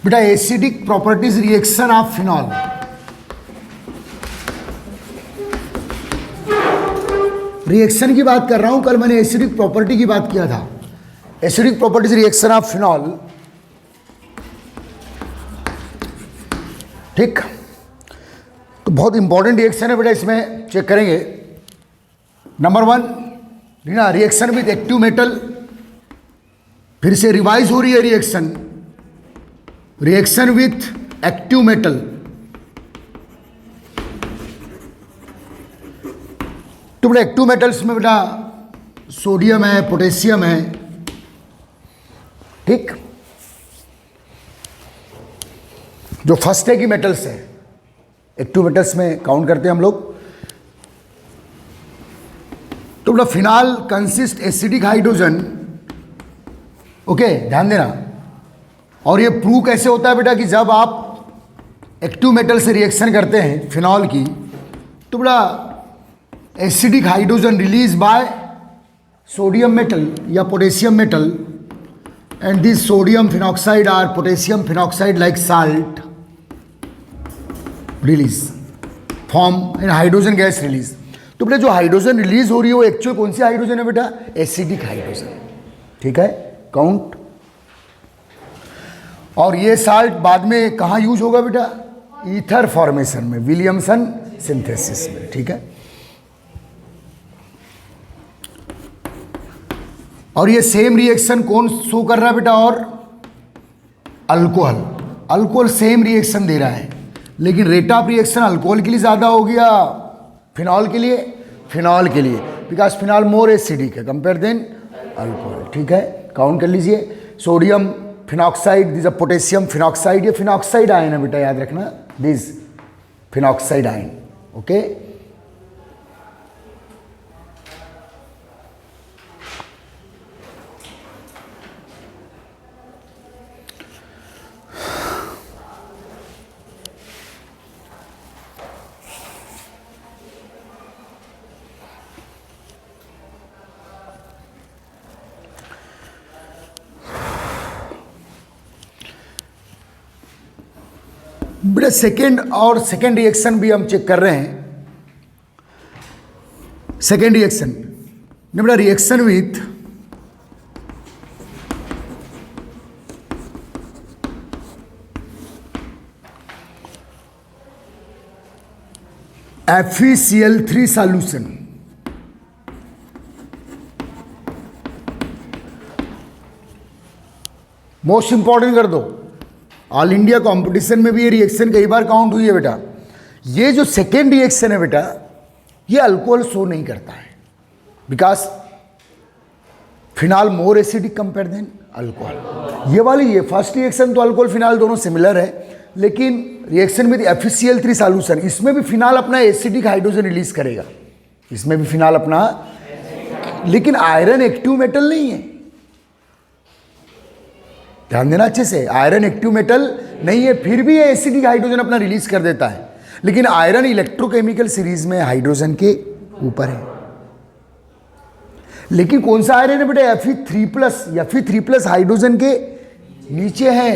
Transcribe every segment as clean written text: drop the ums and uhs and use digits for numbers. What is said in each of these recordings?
बेटा acidic properties reaction of phenol, reaction की बात कर रहा हूं। कल मैंने एसिडिक प्रॉपर्टी की बात किया था। Acidic properties reaction of phenol, ठीक। तो बहुत इंपॉर्टेंट रिएक्शन है बेटा, इसमें चेक करेंगे। नंबर 1 ना, रिएक्शन विद एक्टिव मेटल, फिर से रिवाइज हो रही है reaction, reaction with active metal. तो बेटा एक्टिव मेटल्स में बेटा सोडियम है, पोटेशियम है, ठीक। जो फर्स्ट है की मेटल्स है, एक्टिव मेटल्स में काउंट करते हैं हम लोग। तो बेटा phenol consist acidic hydrogen, okay, ध्यान देना। और ये प्रूव कैसे होता है बेटा कि जब आप एक्टिव मेटल से रिएक्शन करते हैं फिनॉल की, तो बेटा acidic hydrogen release by sodium metal या potassium metal, and this sodium phenoxide or potassium phenoxide like salt release form in hydrogen gas release. तो बेटा जो हाइड्रोजन रिलीज हो रही है वो एक्चुअल कौन सी हाइड्रोजन है बेटा? एसिडिक हाइड्रोजन, ठीक है, काउंट। और ये साल्ट बाद में कहाँ यूज होगा बेटा? ईथर फॉर्मेशन में, विलियमसन सिंथेसिस में, ठीक है। और ये सेम रिएक्शन कौन शो कर रहा है बेटा? और अल्कोहल, अल्कोहल सेम रिएक्शन दे रहा है, लेकिन रेट ऑफ रिएक्शन अल्कोहल के लिए ज़्यादा हो गया फिनॉल के लिए, फिनॉल के लिए, बिकॉज फिनॉल मोर एसिडिक है कंपेयर देन अल्कोहल, ठीक है। काउंट कर लीजिए। Sodium phenoxide, this potassium phenoxide, ये फिनॉक्साइड आयन है बेटा, याद रखना, दिस फिनॉक्साइड आयन, ओके। बेटा सेकेंड और सेकेंड रिएक्शन भी हम चेक कर रहे हैं। सेकेंड रिएक्शन ने बेटा reaction with FeCl3 solution, most important कर दो। ऑल इंडिया कंपटीशन में भी ये रिएक्शन कई बार काउंट हुई है बेटा। ये जो सेकेंड रिएक्शन है बेटा, ये अल्कोहल शो नहीं करता है, because phenol more acidic compare than alcohol. ये वाली, ये फर्स्ट रिएक्शन तो अल्कोहल फिनाल दोनों सिमिलर है, लेकिन रिएक्शन विद FeCl3 सॉल्यूशन, इसमें भी फिनाल अपना एसिडिक हाइड्रोजन रिलीज करेगा, इसमें भी फिनाल अपना, लेकिन आयरन एक्टिव मेटल नहीं है, ध्यान देना अच्छे से। आयरन एक्टिव मेटल नहीं है, फिर भी ये एसिडिक हाइड्रोजन अपना रिलीज कर देता है, लेकिन आयरन इलेक्ट्रोकेमिकल सीरीज में हाइड्रोजन के ऊपर है। लेकिन कौन सा आयरन है बेटा? Fe3+, या Fe3+ हाइड्रोजन के नीचे है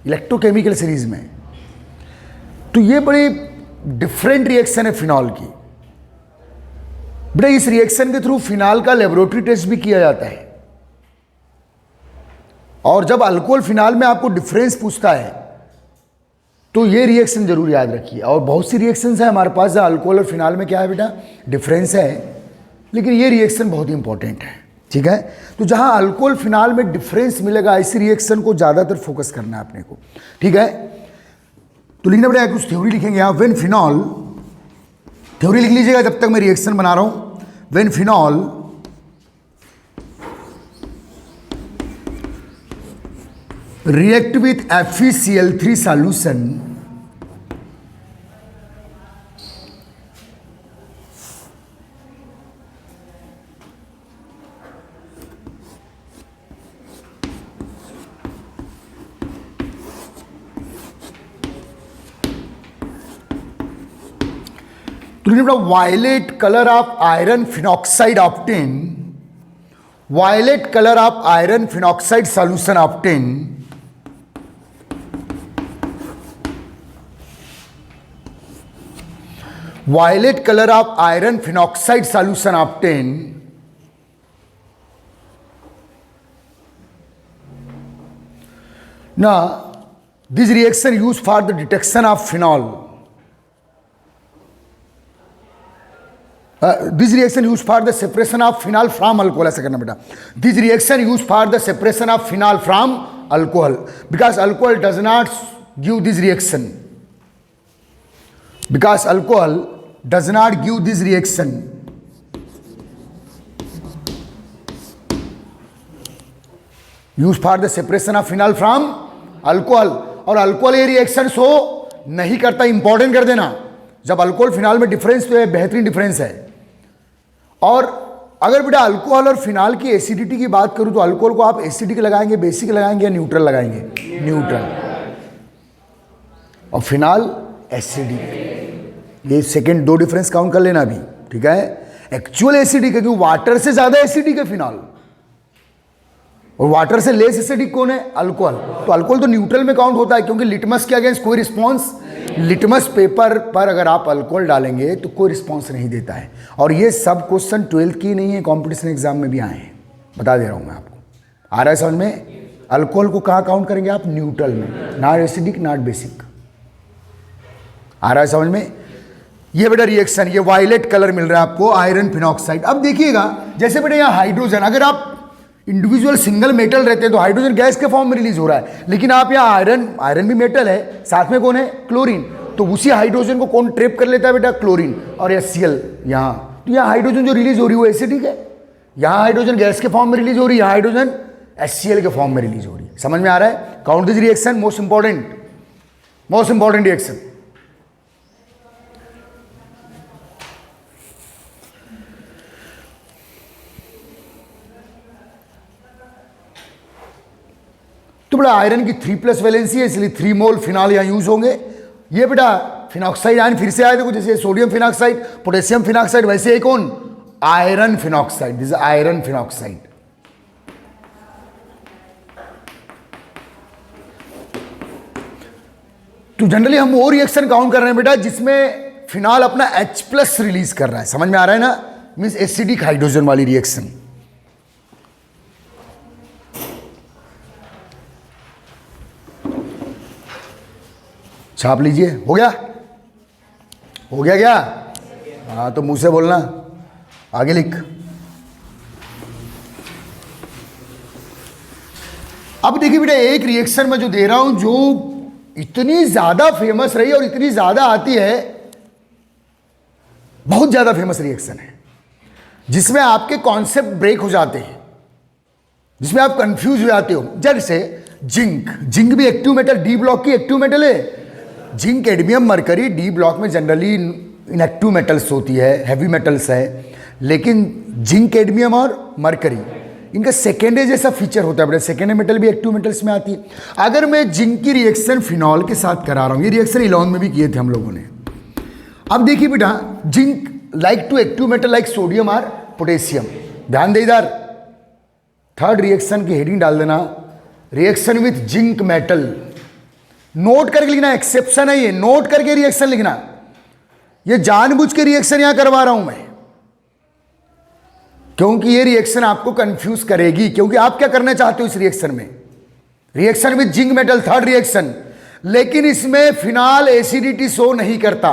इलेक्ट्रोकेमिकल सीरीज में। तो ये बड़ी डिफरेंट रिएक्शन है फिनॉल की बेटा। इस रिएक्शन के थ्रू फिनॉल का लेबोरेटरी टेस्ट भी किया जाता है, और जब अल्कोहल फिनाल में आपको डिफरेंस पूछता है तो ये रिएक्शन जरूर याद रखिए। और बहुत सी रिएक्शंस है हमारे पास जहाँ अल्कोहल और फिनाल में क्या है बेटा? डिफरेंस है, लेकिन ये रिएक्शन बहुत इंपॉर्टेंट है, ठीक है। तो जहाँ अल्कोहल फिनाल में डिफरेंस मिलेगा, इसी रिएक्शन को ज़्यादातर फोकस करना है अपने को, ठीक है। तो लिखना पड़ेगा, कुछ थ्योरी लिखेंगे यहाँ। व्हेन फिनॉल, थ्योरी लिख लीजिएगा जब तक मैं रिएक्शन बना रहा हूँ। When phenol react with FeCl3 solution, तो violet colour of iron phenoxide obtain, violet colour of iron phenoxide solution obtain violet color of iron phenoxide solution obtained now this reaction used for the detection of phenol. This reaction used for the separation of phenol from alcohol. ऐसा करना बेटा. This reaction used for the separation of phenol from alcohol, because alcohol does not give this reaction. Because alcohol does not give this reaction. Used for the separation of phenol from alcohol. और alcohol ये reaction show नहीं करता. Important कर देना, जब alcohol phenol में difference तो है, बेहतरीन डिफरेंस है. और अगर बेटा अल्कोहल और फिनाल की एसिडिटी की बात करूं तो अल्कोहल को आप एसिडिक लगाएंगे, बेसिक लगाएंगे या न्यूट्रल लगाएंगे? न्यूट्रल. और फिनाल एसिडिक. ये सेकंड दो डिफरेंस काउंट कर लेना अभी, ठीक है. एक्चुअल एसिडिक है, क्योंकि वाटर से ज्यादा एसिडिक है फिनाल, और वाटर से लेस एसिडिक कौन है? अल्कोहल. तो अल्कोहल तो न्यूट्रल में काउंट होता है, क्योंकि लिटमस के अगेंस्ट कोई रिस्पॉन्स, लिटमस पेपर पर अगर आप अल्कोहल डालेंगे तो कोई रिस्पॉन्स नहीं देता है. और ये सब क्वेश्चन 12th की नहीं है, कॉम्पिटिशन एग्जाम में भी आए हैं, बता दे रहा हूं मैं आपको. आ रहा है समझ में? अल्कोहल को कहाँ काउंट करेंगे आप? न्यूट्रल में. Not acidic not basic. आ रहा है समझ में? ये बेटा रिएक्शन, ये वायलेट कलर मिल रहा है आपको, आयरन फिनॉक्साइड. अब देखिएगा, जैसे बेटा यहाँ हाइड्रोजन, अगर आप इंडिविजुअल सिंगल मेटल रहते हैं तो हाइड्रोजन गैस के फॉर्म में रिलीज हो रहा है, लेकिन आप यहाँ आयरन भी मेटल है, साथ में कौन है? क्लोरीन. तो उसी हाइड्रोजन को कौन ट्रेप कर लेता है बेटा? क्लोरीन. और HCl यहाँ, तो यहाँ हाइड्रोजन जो रिलीज हो रही है वो एसिडिक है. यहाँ हाइड्रोजन गैस के फॉर्म में रिलीज हो रही है, यहाँ हाइड्रोजन HCl के फॉर्म में रिलीज हो रही है. समझ में आ रहा है? Count this reaction, most important reaction. तो बेटा आयरन की 3+ वैलेंसी है, इसलिए 3 मोल फिनाल यहाँ यूज होंगे. ये बेटा फिनॉक्साइड आयन फिर से आए, देखो जैसे सोडियम फिनॉक्साइड, पोटेशियम फिनॉक्साइड, वैसे एक कौन? Iron phenoxide. This iron phenoxide. तो जनरली हम वो रिएक्शन काउंट कर रहे हैं बेटा जिसमें फिनाल अपना H+ रिलीज कर रहा है. समझ में आ रहा है ना? मीन्स एसिडिक हाइड्रोजन वाली रिएक्शन. छाप लीजिए. हो गया? हो गया क्या? हाँ, तो मुंह से बोलना, आगे लिख. अब देखिए बेटा, एक रिएक्शन में जो दे रहा हूं जो इतनी ज्यादा फेमस रही और इतनी ज्यादा आती है, बहुत ज्यादा फेमस रिएक्शन है, जिसमें आपके कॉन्सेप्ट ब्रेक हो जाते हैं, जिसमें आप कंफ्यूज हो जाते हो. जैसे जिंक भी एक्टिव मेटल, डी ब्लॉक की एक्टिव मेटल है. जिंक, एडमियम, मरकरी डी ब्लॉक में जनरली इनएक्टिव मेटल्स होती है, हैवी मेटल्स है. लेकिन जिंक, एडमियम और मरकरी, इनका सेकेंडरी जैसा फीचर होता है बेटा. सेकेंडरी मेटल भी एक्टिव मेटल्स में आती है. अगर मैं जिंक की रिएक्शन फिनॉल के साथ करा रहा हूं, ये रिएक्शन 11 में भी किए थे हम लोगों ने. अब देखिए बेटा, zinc like to active metal like sodium और पोटेशियम. ध्यान दे इधर, थर्ड रिएक्शन की हेडिंग डाल देना, reaction with zinc metal. Note करके लिखना, एक्सेप्शन है ये, नोट करके रिएक्शन लिखना. ये जानबूझ के रिएक्शन यहां करवा रहा हूं मैं, क्योंकि ये रिएक्शन आपको कंफ्यूज करेगी. क्योंकि आप क्या करना चाहते हो इस रिएक्शन में? Reaction with zinc metal, third reaction. लेकिन इसमें फिनाल एसिडिटी शो नहीं करता.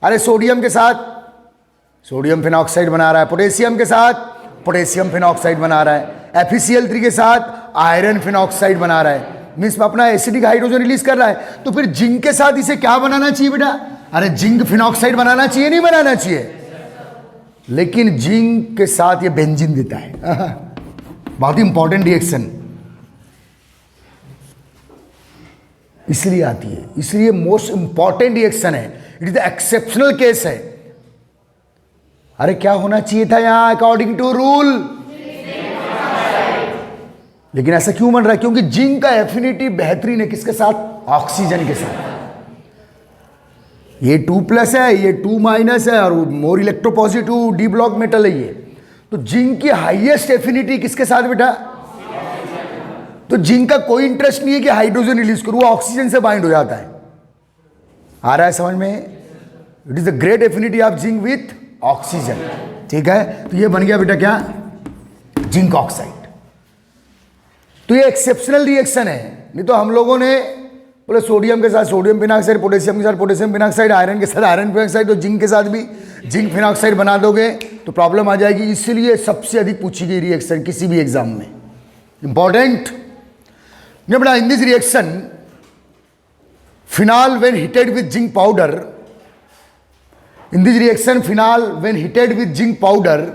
अरे सोडियम के साथ सोडियम फिनॉक्साइड बना रहा है, पोटेशियम के साथ पोटेशियम फिनॉक्साइड बना रहा है, FeCl3 के साथ आयरन फिनॉक्साइड बना रहा है. मीन्स अपना एसिडिक हाइड्रोजन रिलीज कर रहा है. तो फिर जिंक के साथ इसे क्या बनाना चाहिए बेटा? अरे जिंक फिनॉक्साइड बनाना चाहिए, नहीं बनाना चाहिए? लेकिन जिंक के साथ ये बेंजीन देता है. बहुत ही इंपॉर्टेंट रिएक्शन इसलिए आती है, इसलिए मोस्ट इंपॉर्टेंट रिएक्शन है. It is the exceptional case है. अरे क्या होना चाहिए था यहां अकॉर्डिंग टू रूल? लेकिन ऐसा क्यों बन रहा है? क्योंकि जिंक का एफिनिटी बेहतरीन है. किसके साथ? ऑक्सीजन के साथ. ये 2+ है, ये 2- है, और more electropositive D block metal है ये. तो जिंक की हाईएस्ट एफिनिटी किसके साथ बेटा? तो जिंक का कोई इंटरेस्ट नहीं है कि हाइड्रोजन रिलीज करो, वो ऑक्सीजन से बाइंड हो जाता है. आ रहा है समझ में? It is the great affinity of zinc with oxygen. ठीक है, तो ये बन गया बेटा क्या, जिंक ऑक्साइड। तो ये एक्सेप्शनल रिएक्शन है, नहीं तो हम लोगों ने बोले सोडियम के साथ सोडियम फिनॉक्साइड, पोटेशियम के साथ पोटेशियम फिनॉक्साइड, आयरन के साथ आयरन फिनॉक्साइड, तो जिंक के साथ भी जिंक फिनॉक्साइड बना दोगे तो प्रॉब्लम आ जाएगी। इसलिए सबसे अधिक पूछी गई रिएक्शन किसी भी एग्जाम में, इंपॉर्टेंट। बेटा in this reaction phenol when heated with zinc powder, in this reaction phenol when heated with zinc powder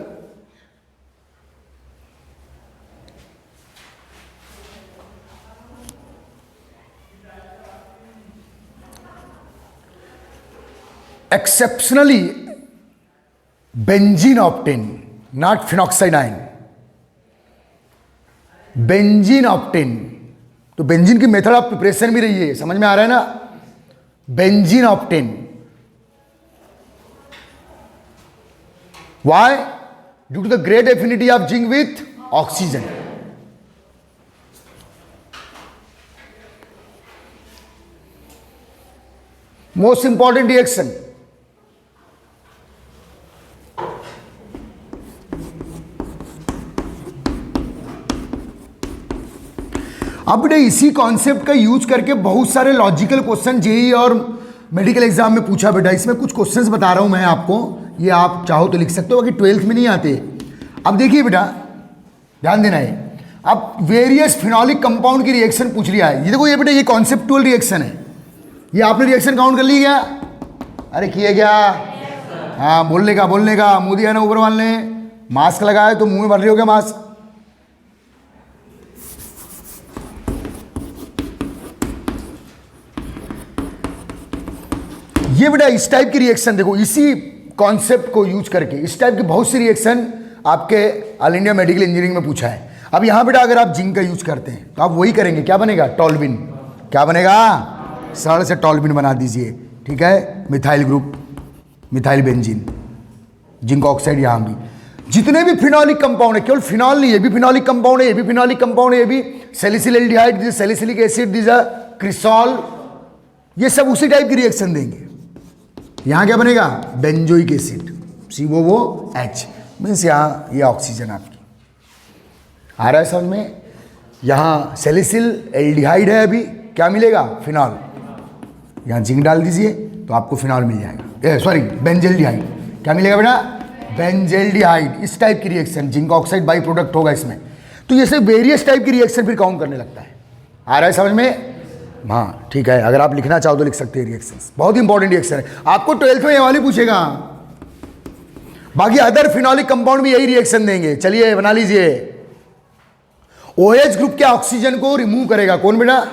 exceptionally benzene obtained, not phenoxide ion, benzene obtain. तो बेंजीन की मेथड ऑफ प्रिपरेशन भी रही है, समझ में आ रहा है ना, benzene obtain. Why? Due to the great affinity of zinc with oxygen. Most important reaction. अब बेटे इसी कॉन्सेप्ट का यूज करके बहुत सारे लॉजिकल क्वेश्चन जेईई और मेडिकल एग्जाम में पूछा बेटा। इसमें कुछ क्वेश्चंस बता रहा हूं मैं आपको, ये आप चाहो तो लिख सकते हो, बाकी 12th में नहीं आते। अब देखिए बेटा, ध्यान देना है। अब वेरियस फिनॉलिक कंपाउंड की रिएक्शन पूछ लिया है। ये देखो, ये बेटा ये कॉन्सेप्टुअल रिएक्शन है। ये आपने रिएक्शन काउंट कर ली क्या? अरे किए क्या? हाँ, बोलने का मुंह दिया ना ऊपर वाले ने, मास्क लगाया तो मुंह में भर रही हो क्या मास्क? ये बेटा इस टाइप की रिएक्शन देखो, इसी कॉन्सेप्ट को यूज करके इस टाइप की बहुत सी रिएक्शन आपके ऑल इंडिया मेडिकल इंजीनियरिंग में पूछा है। अब यहां बेटा अगर आप जिंक का यूज करते हैं तो आप वही करेंगे, क्या बनेगा? टॉल्विन। क्या बनेगा? सरल से टॉल्विन बना दीजिए। ठीक है, methyl group, methyl benzene, zinc oxide. यहां भी जितने भी फिनॉलिक कंपाउंड है, केवल फिनॉल नहीं, ये भी फिनॉलिक कंपाउंड है, ये भी फिनॉलिक कंपाउंड है, ये भी salicylaldehyde, this salicylic acid, this cresol, ये सब उसी टाइप की रिएक्शन देंगे। यहां क्या बनेगा? बेंजोइक एसिड, COOH, मीन्स यहां ये ऑक्सीजन आपकी आ रहा है समझ में। यहां सैलिसिल एल्डिहाइड है, अभी क्या मिलेगा? फिनॉल। यहां जिंक डाल दीजिए तो आपको फिनॉल मिल जाएगा, सॉरी बेंजेल्डिहाइड। क्या मिलेगा बेटा? बेंजेल्डिहाइड। इस टाइप की reaction, zinc oxide by product होगा इसमें। तो ये सब वेरियस टाइप की रिएक्शन फिर काउंट करने लगता है। आ रहा है समझ में? हाँ ठीक है, अगर आप लिखना चाहो तो लिख सकते हैं रिएक्शंस, बहुत इंपॉर्टेंट रिएक्शन है। आपको 12th में ये वाली पूछेगा, बाकी अदर फिनॉलिक कंपाउंड भी यही रिएक्शन देंगे। चलिए बना लीजिए। OH ग्रुप के ऑक्सीजन को रिमूव करेगा कौन बेटा?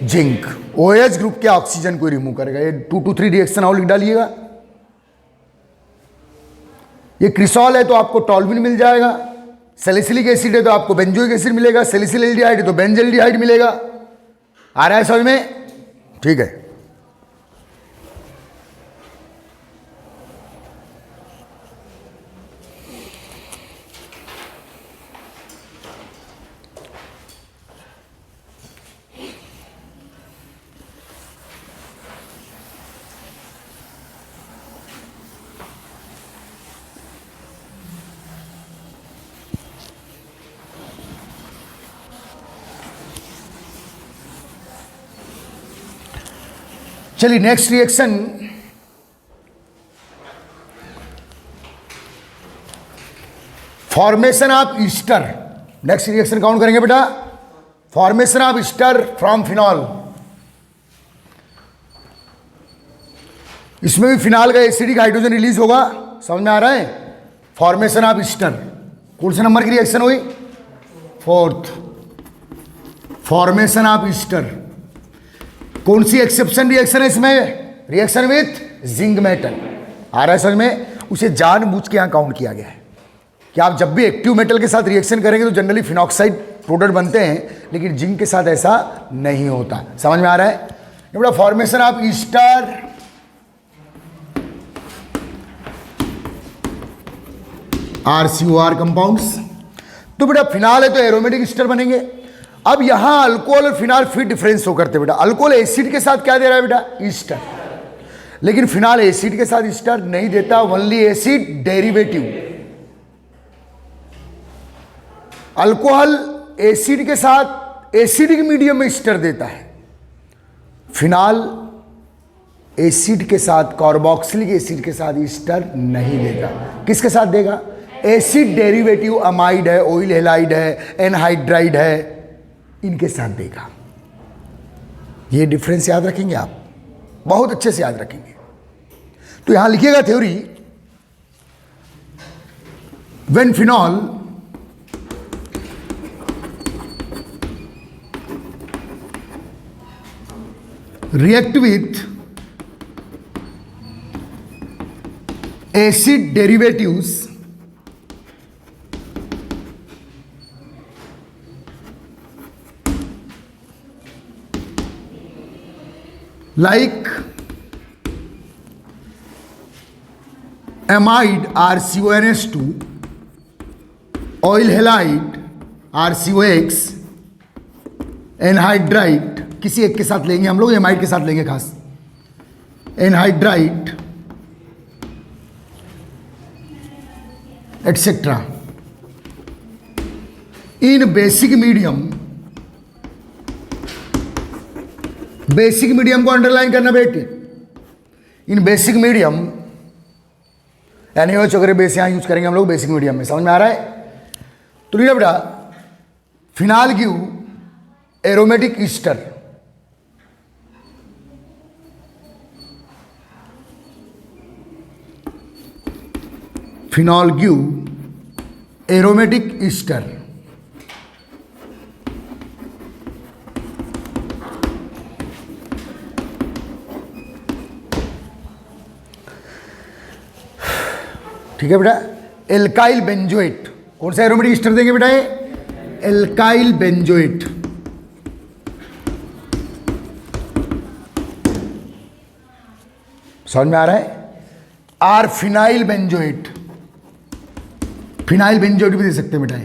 जिंक। OH ग्रुप के ऑक्सीजन को रिमूव करेगा। ये 2 to 3 रिएक्शन और लिख डालिएगा। ये क्रिसॉल है तो आपको टॉल्विन मिल जाएगा, सैलिसिलिक एसिड है तो आपको बेंजोइक एसिड मिलेगा, सैलिसिल एल्डिहाइड है तो बेंजेल्डिहाइड मिलेगा। आ रहा है समझ में? ठीक है। चलिए next reaction, formation of Easter. Next reaction count करेंगे बेटा, formation of Easter from phenol. इसमें भी फिनॉल का एसिडिक हाइड्रोजन रिलीज होगा, समझ में आ रहा है? फॉर्मेशन ऑफ ईस्टर कौन से नंबर की रिएक्शन हुई? 4th। फॉर्मेशन ऑफ ईस्टर कौन सी एक्सेप्शन रिएक्शन है इसमें? Reaction with zinc metal. आ रहा है समझ में? उसे जानबूझ के यहां काउंट किया गया है कि आप जब भी एक्टिव मेटल के साथ रिएक्शन करेंगे तो जनरली फिनॉक्साइड प्रोडक्ट बनते हैं, लेकिन जिंक के साथ ऐसा नहीं होता। समझ में आ रहा है? ये बड़ा formation of Easter RCOR compounds. तो बेटा फिनॉल है तो एरोमेटिक ईस्टर बनेंगे। अब यहां अल्कोहल और फिनॉल फिर डिफरेंस हो करते बेटा। अल्कोहल एसिड के साथ क्या दे रहा है बेटा? ईस्टर। लेकिन फिनाल एसिड के साथ स्टर नहीं देता, only acid derivative. Alcohol acid के साथ एसिडिक मीडियम में स्टर देता है, फिनाल एसिड के साथ कार्बोक्सिलिक एसिड के साथ स्टर नहीं देता। किसके साथ देगा? एसिड डेरिवेटिव, अमाइड है, ऑयल हेलाइड है, एनहाइड्राइड है, इनके साथ देगा। ये डिफरेंस याद रखेंगे आप, बहुत अच्छे से याद रखेंगे। तो यहां लिखिएगा theory, when phenol react with acid derivatives like amide RCONS2, oil halide RCOX, anhydride, किसी एक के साथ लेंगे हम लोग, एमाइड के साथ लेंगे खास, एनहाइड्राइड एटसेट्रा इन बेसिक मीडियम। बेसिक मीडियम को अंडरलाइन करना बेटे, इन बेसिक मीडियम NaOH वगैरह बेस यहां यूज करेंगे हम लोग बेसिक मीडियम में, समझ में आ रहा है? तो लीजिए बेटा, phenol give aromatic ester, phenol give aromatic ester, ठीक है बेटा। एल्काइल बेंजोएट, कौन सा एरोमेटिक ईस्टर देंगे बेटा? ये एल्काइल बेंजोएट, समझ में आ रहा है? R phenyl benzoate, phenyl benzoate भी दे सकते हैं बेटा।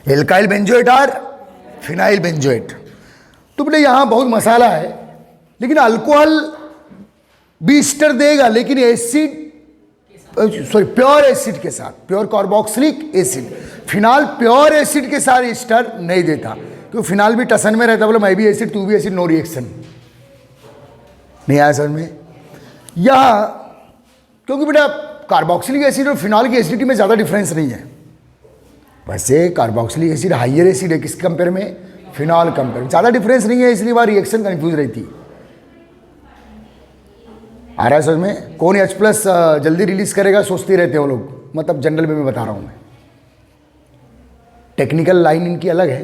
एल्काइल बेंजोएट और फिनाइल बेंजोएट। तो बेटा यहां बहुत मसाला है, लेकिन अल्कोहल भी ईस्टर देगा, लेकिन एसिड सॉरी प्योर एसिड के साथ, pure carboxylic acid. Phenol pure acid के साथ ईस्टर नहीं देता, क्योंकि फिनाल भी टसन में रहता, बोले मैं भी एसिड तू भी एसिड, नो रिएक्शन। नहीं आया समझ में? यह क्योंकि बेटा कार्बोक्सिलिक एसिड और फिनाल की एसिडिटी में ज़्यादा डिफरेंस नहीं है। वैसे कार्बोक्सिलिक एसिड हाइयर एसिड है, किसके कंपेयर में? फिनाल कंपेयर में ज़्यादा डिफरेंस नहीं है, इसलिए वह रिएक्शन कन्फ्यूज रहती है। आ रहा है समझ में? कौन H+ जल्दी रिलीज करेगा सोचते रहते हो लोग, मतलब जनरल में मैं बता रहा हूँ मैं। टेक्निकल लाइन इनकी अलग है,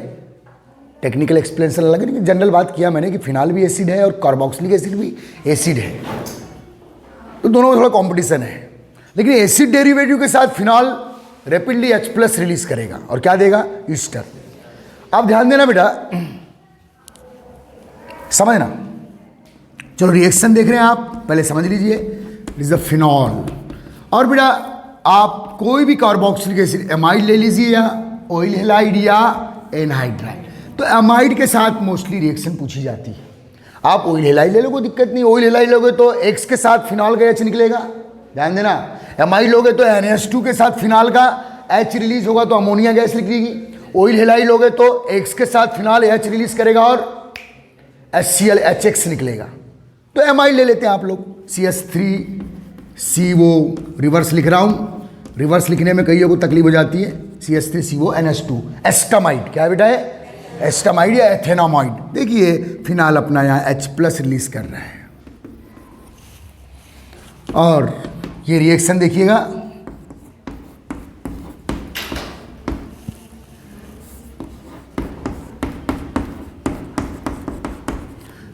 टेक्निकल एक्सप्लेनेशन अलग है, लेकिन जनरल बात किया मैंने कि फिनाल भी एसिड है और कार्बोक्सिलिक एसिड भी एसिड है, तो दोनों में थोड़ा कॉम्पिटिशन है। लेकिन एसिड डेरिवेटिव के साथ फिनाल रैपिडली H+ रिलीज करेगा और क्या देगा? ईस्टर। आप ध्यान देना बेटा, समझना। चलो रिएक्शन देख रहे हैं आप, पहले समझ लीजिए। दिस द फिनॉल, और बेटा आप कोई भी कार्बोक्सिलिक एसिड एमाइड ले लीजिए, या ऑयल हेलाइड या एनहाइड्राइड। तो एमाइड के साथ मोस्टली रिएक्शन पूछी जाती है। आप ऑयल हेलाइड ले लो, कोई दिक्कत नहीं। ऑयल हेलाइड लोगे तो X के साथ फिनॉल का H निकलेगा, ध्यान देना। एमाइड लोगे तो NH2 के साथ फिनॉल का H रिलीज होगा तो अमोनिया गैस निकलेगी। ऑयल हेलाइड लोगे तो X के साथ फिनॉल H रिलीज करेगा और HCl HX निकलेगा। तो एमाइड ले लेते हैं आप लोग, CH3CO, रिवर्स लिख रहा हूँ, रिवर्स लिखने में कईयों को तकलीफ हो जाती है। CH3CO NH2, एस्टामाइड, क्या बेटा है? एस्टामाइड या एथेनामाइड। देखिए फिनाल अपना यहाँ H+ रिलीज कर रहा है, और ये रिएक्शन देखिएगा,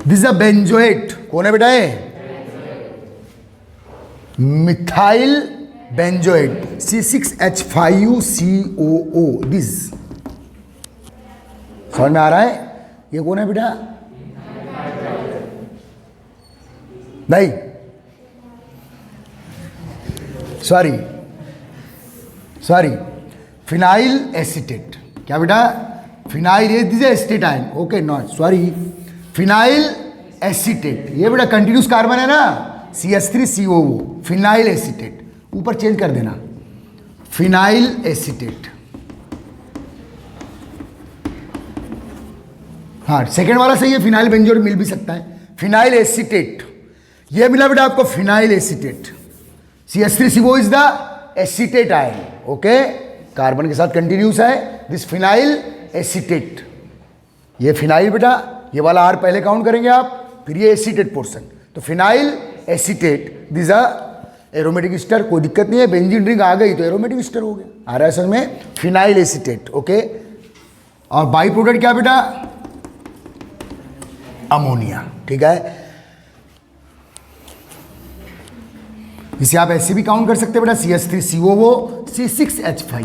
दिस अ बेंजोएट। कौन है बेटा? Methyl benzoate, C6H5COO, this. समझ में आ रहा है? ये कौन है बेटा? नहीं सॉरी फिनाइल एसीटेट, क्या बेटा, फिनाइल, ये this acetate ion, okay not sorry, phenyl acetate, ये बेटा कंटिन्यूस कार्बन है ना, CH3COO, फिनाइल एसीटेट, ऊपर चेंज कर देना, फिनाइल एसीटेट। हाँ सेकेंड वाला सही है, फिनाइल बेंजोल मिल भी सकता है, फिनाइल एसीटेट, ये मिला बेटा आपको phenyl acetate, CH3CO is the acetate ion, okay, carbon के साथ कंटिन्यूस है, दिस फिनाइल एसीटेट, ये फिनाइल बेटा, ये वाला R पहले काउंट करेंगे आप, फिर ये एसीटेट पोर्शन, तो phenyl acetate, this a aromatic ester, कोई दिक्कत नहीं है, बेंजीन रिंग आ गई तो एरोमेटिक स्टर हो गया, आ रहा है समझ में, फिनाइल एसीटेट, ओके। और बाई प्रोडक्ट क्या बेटा, अमोनिया, ठीक है, इसे आप ऐसे भी काउंट कर सकते हैं बेटा, CH3COO C6H5,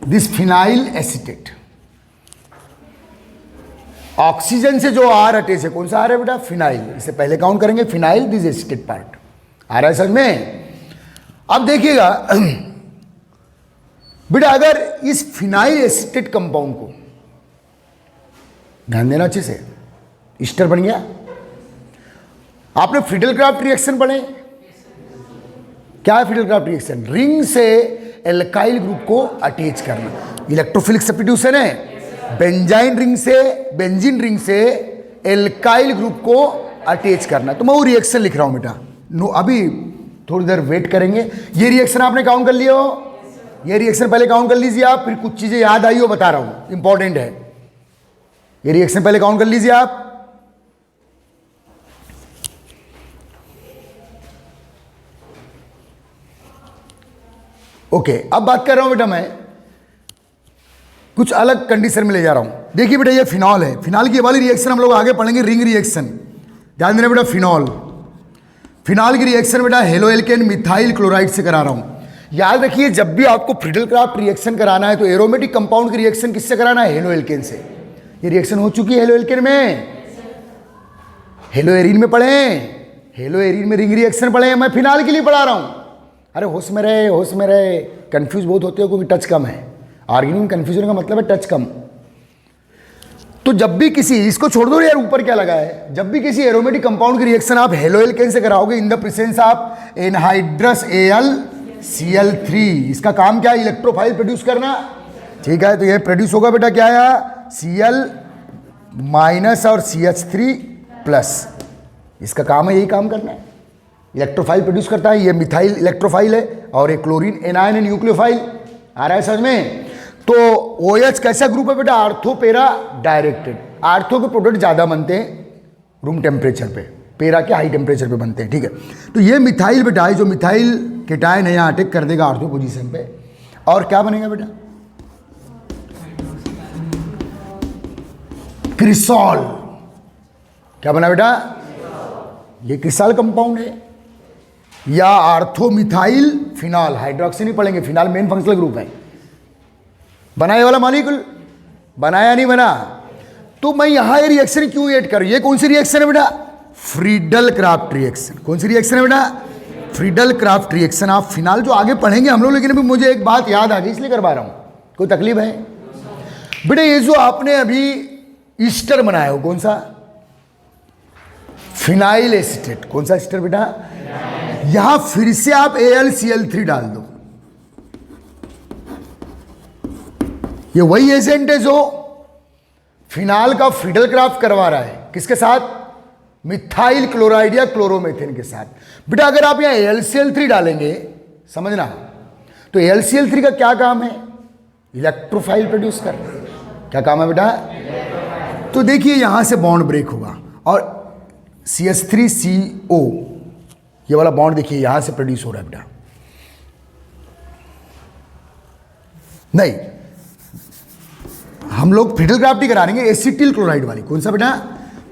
this phenyl acetate, oxygen से जो R अटैच है, कौन सा R है बेटा, फिनाइल, इसे पहले काउंट करेंगे, फिनाइल दिस एसीटेट पार्ट, आ रहा है समझ में। अब देखिएगा बेटा, अगर इस फिनाइल एसीटेट कंपाउंड को, ध्यान देना अच्छे से, ईस्टर बन गया, आपने फ्रीडल-क्राफ्ट रिएक्शन पढ़े, क्या है फ्रीडल-क्राफ्ट रिएक्शन, रिंग से एल्काइल ग्रुप को अटैच करना, इलेक्ट्रोफिलिक सब्स्टिट्यूशन है, बेंजाइन रिंग से, बेंजीन रिंग से एल्काइल ग्रुप को अटैच करना, तो मैं वो रिएक्शन लिख रहा हूं बेटा, नो अभी थोड़ी देर वेट करेंगे, ये रिएक्शन आपने काउंट कर लिया हो, ये रिएक्शन पहले काउंट कर लीजिए आप, फिर कुछ चीजें याद आई हो बता रहा हूं, इंपॉर्टेंट है, ये रिएक्शन पहले काउंट कर लीजिए आप। ओके, अब बात कर रहा हूं बेटा मैं कुछ अलग कंडीशन में ले जा रहा हूं। देखिए बेटा, ये फिनॉल है, फिनॉल की वाली रिएक्शन हम लोग आगे पढ़ेंगे, रिंग रिएक्शन, ध्यान देना बेटा, फिनॉल, फिनॉल की रिएक्शन बेटा हेलो एल्केन मिथाइल क्लोराइड से करा रहा हूं। याद रखिए, जब भी आपको फ्रीडल-क्राफ्ट रिएक्शन कराना है तो एरोमेटिक कंपाउंड की रिएक्शन किससे कराना है, हेलो एल्केन से। ये रिएक्शन हो चुकी है हेलो एल्केन में, हेलो एरीन में पढ़े, हेलो एरीन में रिंग रिएक्शन पढ़े, मैं फिनॉल के लिए पढ़ा रहा हूं। अरे होश में रहे, होश में रहे, कंफ्यूज बहुत होते हो क्योंकि टच कम है, आर्गेनिक में कंफ्यूजन का मतलब है टच कम। तो जब भी किसी, इसको छोड़ दो यार, ऊपर क्या लगा है, जब भी किसी एरोमेटिक कंपाउंड की रिएक्शन आप हेलो एल्केन से कराओगे in the presence of anhydrous AlCl3, इसका काम क्या है, इलेक्ट्रोफाइल प्रोड्यूस करना, ठीक है, तो ये प्रोड्यूस होगा बेटा क्या है, Cl माइनस और CH3 प्लस, इसका काम है, यही काम करना है, इलेक्ट्रोफाइल प्रोड्यूस करता है, ये मिथाइल इलेक्ट्रोफाइल है और ये क्लोरीन एनायन है न्यूक्लियोफाइल, आ रहा है समझ में। तो OH कैसा ग्रुप है बेटा, आर्थो पेरा डायरेक्टेड, आर्थो के प्रोडक्ट ज़्यादा बनते हैं रूम टेम्परेचर पे, पेरा के हाई टेम्परेचर पे बनते हैं, ठीक है। तो ये मिथाइल बेटा है, जो मिथाइल केटायन है यहाँ अटैक कर देगा आर्थो पोजीशन पे, और क्या बनेगा बेटा, क्रिसॉल, क्या बना बेटा, ये क्रिसॉल कंपाउंड है, या आर्थोमिथाइल फिनॉल, हाइड्रोक्सी नहीं पढ़ेंगे, फिनॉल मेन फंक्शनल ग्रुप है, बनाए वाला मॉलिक्यूल, बनाया नहीं बना, तो मैं यहां ये रिएक्शन क्यों ऐड कर, ये कौन सी रिएक्शन है बेटा, फ्रीडल-क्राफ्ट रिएक्शन, कौन सी रिएक्शन है बेटा, फ्रीडल-क्राफ्ट रिएक्शन ऑफ फिनॉल, जो आगे पढ़ेंगे हम लोग, लेकिन अभी मुझे एक बात याद आ गई इसलिए करवा रहा हूं, कोई तकलीफ है बेटा, ये जो आपने अभी ईस्टर बनाया हो, कौन सा, फिनाइल एसीटेट, कौन सा ईस्टर बेटा, यहां फिर से आप AlCl3 डाल दो, ये वही एजेंट है जो फिनाल का फ्रीडल-क्राफ्ट करवा रहा है, किसके साथ, मिथाइल क्लोराइड या क्लोरोमेथेन के साथ। बेटा अगर आप यहां AlCl3 डालेंगे, समझना, तो AlCl3 का क्या काम है, इलेक्ट्रोफाइल प्रोड्यूस कर, क्या काम है बेटा, तो देखिए यहां से बॉन्ड ब्रेक होगा और CH3CO, ये वाला बॉन्ड देखिए यहां से प्रोड्यूस हो रहा है बेटा, नहीं हम लोग फ्रीडल-क्राफ्ट ही करा देंगे, एसिटिल क्लोराइड वाली, कौन सा बेटा,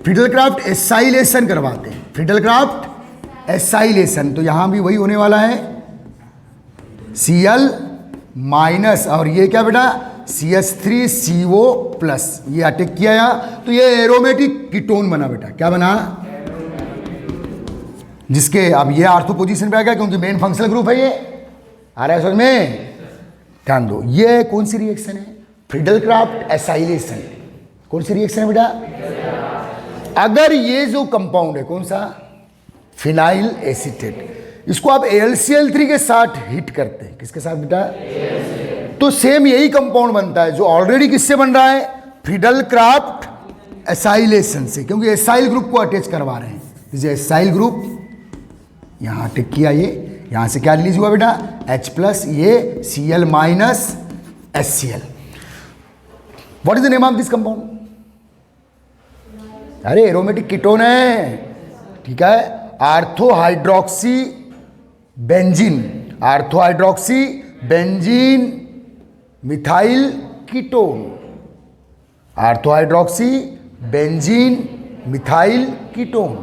फ्रीडल-क्राफ्ट एसाइलेशन करवाते हैं, फ्रीडल-क्राफ्ट एसाइलेशन, तो यहां भी वही होने वाला है, Cl माइनस और ये क्या बेटा, CH3CO प्लस, ये अटैक किया या, तो ये एरोमेटिक कीटोन बना बेटा, क्या बना, जिसके अब ये आर्थो पोजीशन पे आ गया क्योंकि मेन फंक्शनल ग्रुप है, ये आ रहा है समझ में, ध्यान दो, ये कौन सी रिएक्शन है? Friedel Crafts acylation. कौन सी रिएक्शन है बेटा? अगर ये जो कंपाउंड है कौन सा, फिनाइल एसीटेट, इसको आप AlCl3 के साथ हिट करते हैं, किसके साथ बेटा? तो सेम यही कंपाउंड बनता है जो ऑलरेडी किससे बन रहा है? फ्रीडल क्राफ्ट एसाइलेशन से, क्योंकि एसाइल ग्रुप को अटैच करवा रहे हैं। जैसे एसाइल ग्रुप यहां टिक किया, ये यहां से क्या रिलीज हुआ बेटा? H+, ये Cl minus HCl। What is the name of this compound? अरे एरोमेटिक कीटोन है, ठीक है, orthohydroxy benzene, orthohydroxy benzene methyl ketone, orthohydroxy benzene methyl ketone.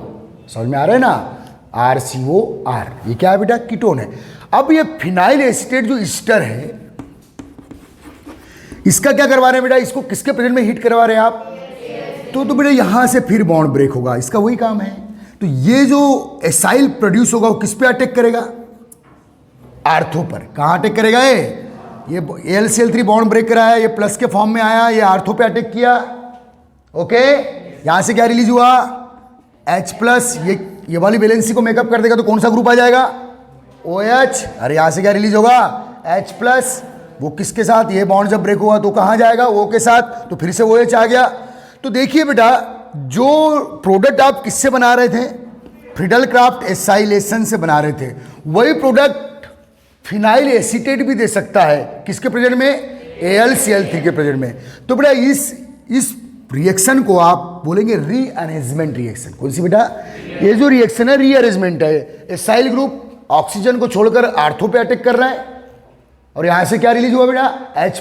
समझ में आ रहा है ना? RCOR, ये क्या है बेटा? कीटोन है। अब ये फिनाइल एसीटेट जो ईस्टर है, इसका क्या करवा रहे हैं बेटा? इसको किसके प्रेजेंट में हीट करवा रहे हैं आप? तो बेटा यहां से फिर बॉन्ड ब्रेक होगा, इसका वही काम है। तो ये जो एसाइल प्रोड्यूस होगा वो किस पे अटैक करेगा? आर्थो पर। कहां अटैक करेगा? ये AlCl3 बॉन्ड ब्रेक करा है, ये प्लस के फॉर्म में आया, ये आर्थो पे अटैक किया। ओके, यहां से क्या रिलीज हुआ? H+, ये वाली वैलेंसी को मेकअप कर देगा तो कौन सा ग्रुप आ जाएगा? OH। अरे यहां से क्या रिलीज होगा? H+, वो किसके साथ? ये बॉन्ड जब ब्रेक हुआ तो कहां जाएगा? O के साथ, तो फिर से OH आ गया। तो देखिए बेटा, जो प्रोडक्ट आप किससे बना रहे थे? फ्रीडल क्राफ्ट एसाइलेशन से बना रहे थे, वही प्रोडक्ट फिनाइल एसीटेट भी दे सकता है, किसके प्रेजेंट में? AlCl3 के प्रेजेंट में। तो बेटा इस रिएक्शन को आप बोलेंगे रीअरेंजमेंट रिएक्शन। कौन सी बेटा? ये जो रिएक्शन है रीअरेंजमेंट है। एसाइल ग्रुप ऑक्सीजन को छोड़कर आर्थो पे अटैक कर रहा है, और यहां से क्या रिलीज हुआ बेटा? H+,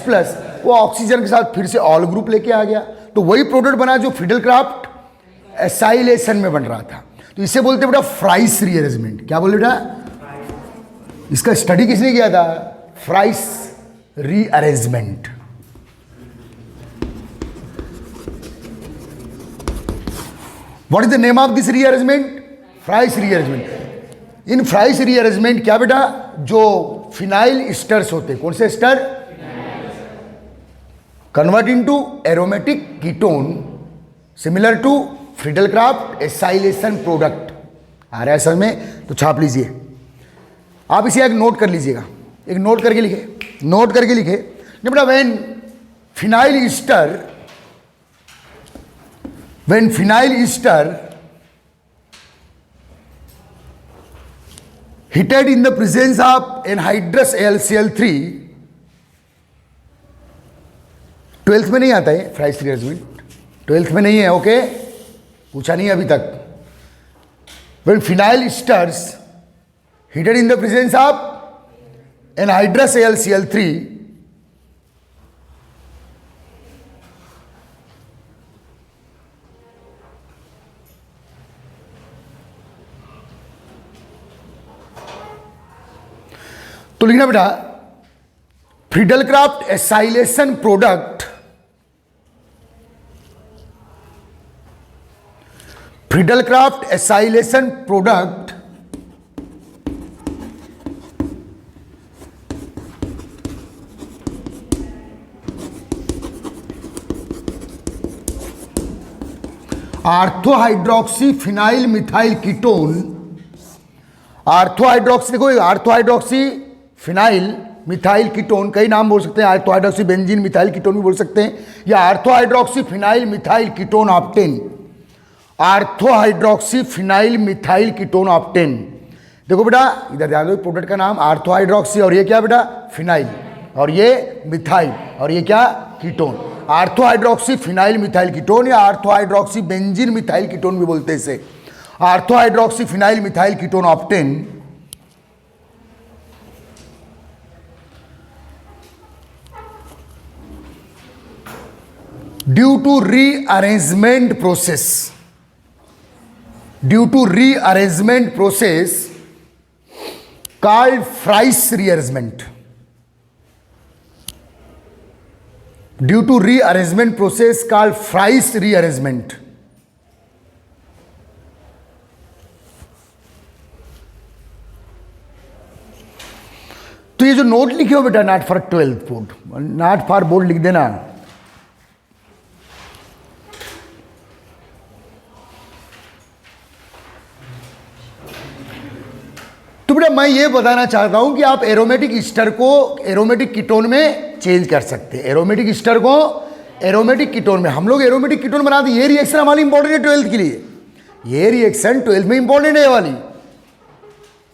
वो ऑक्सीजन के साथ फिर से ऑल ग्रुप लेके आ गया। तो वही प्रोडक्ट बना जो फ्रीडल क्राफ्ट एसाइलेशन में बन रहा था। तो इसे बोलते बेटा फ्राइस रीअरेंजमेंट। क्या बोले बेटा? इसका स्टडी किसने किया था? Fries rearrangement. What is the name of this rearrangement? Fries rearrangement. In Fries rearrangement क्या बेटा, जो फिनाइल ईस्टर्स होते हैं, कौन से ester? Convert into aromatic ketone similar to Friedel Crafts acylation product. आ रहा है समझ में? तो छाप लीजिए, आप इसे एक नोट कर लीजिएगा, एक नोट करके लिखे बेटा, when phenyl Easter heated in the presence of anhydrous AlCl3, 12th में नहीं आता है फ्राइस रीअरेंजमेंट, 12th में नहीं है। ओके, पूछा नहीं अभी तक। When phenyl esters heated in the presence of anhydrous AlCl3, तो लिखना बेटा Friedel Crafts acylation product, Friedel Crafts acylation product orthohydroxy phenyl methyl ketone. Orthohydroxy, देखो आर्थोहाइड्रोक्सी फिनाइल मिथाइल कीटोन, कई नाम बोल सकते हैं, आर्थोहाइड्रोक्सी बेंजीन मिथाइल कीटोन भी बोल सकते हैं, या orthohydroxy phenyl methyl ketone obtain, orthohydroxy phenyl methyl ketone obtain. देखो बेटा इधर ध्यान दो, प्रोडक्ट का नाम आर्थोहाइड्रोक्सी, और ये क्या बेटा? फिनाइल, और ये मिथाइल, और ये क्या? Ketone. Orthohydroxy phenyl methyl ketone या आर्थोहाइड्रोक्सी बेंजीन मिथाइल कीटोन भी बोलते हैं इसे। Orthohydroxy phenyl methyl ketone obtain due to rearrangement process, due to rearrangement process called Fries rearrangement, due to rearrangement process called Fries rearrangement, तो ये जो note लिखे हो बेटा, not for 12th board, not for board लिख देना। तो बेटा मैं ये बताना चाहता हूं कि आप एरोमेटिक ईस्टर को एरोमेटिक कीटोन में चेंज कर सकते हैं। एरोमेटिक ईस्टर को एरोमेटिक कीटोन में हम लोग एरोमेटिक कीटोन बनाते हैं। ये रिएक्शन हमारी इंपॉर्टेंट है 12th के लिए, ये रिएक्शन 12th में इंपॉर्टेंट है ये वाली।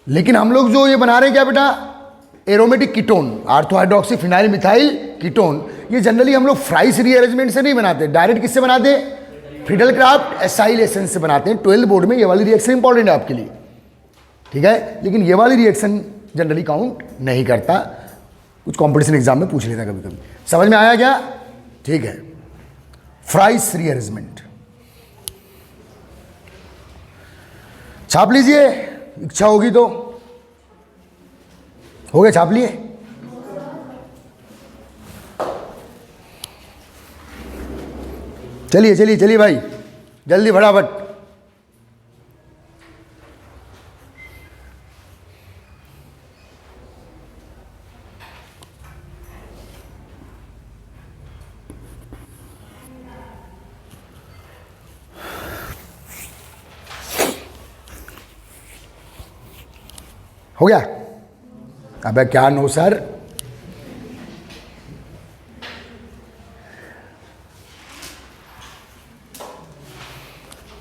लेकिन हम लोग जो ये बना रहे हैं क्या बेटा, aromatic ketone, ortho hydroxy phenyl methyl ketone, ये जनरली हम लोग फ्राइस रीअरेंजमेंट से नहीं बनाते, डायरेक्ट किससे बनाते हैं, फ्रीडल क्राफ्ट एसाइल एसेंस से बनाते हैं। 12th बोर्ड में ये वाली रिएक्शन इंपॉर्टेंट है आपके लिए, ठीक है। लेकिन ये वाली रिएक्शन जनरली काउंट नहीं करता, कुछ कंपटीशन एग्जाम में पूछ लेता कभी कभी। समझ में आया क्या? ठीक है। फ्राइस रीअरेंजमेंट छाप लीजिए, इच्छा होगी तो। हो गया, छाप लिए? चलिए चलिए चलिए भाई, जल्दी फटाफट। हो गया? अबे क्या नो सर,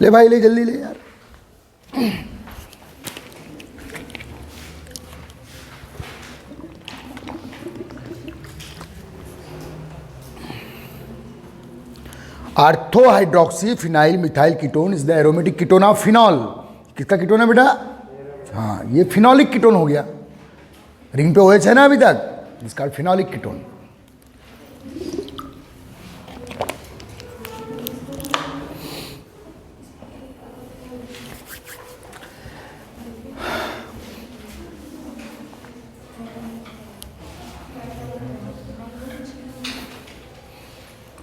ले भाई ले, जल्दी ले यार। Ortho hydroxy phenyl methyl ketone is the aromatic ketone of phenol. किसका कीटोन है बेटा? हाँ, ये फिनॉलिक कीटोन हो गया। रिंग पे OH है ना अभी तक, इसका फिनॉलिक कीटोन।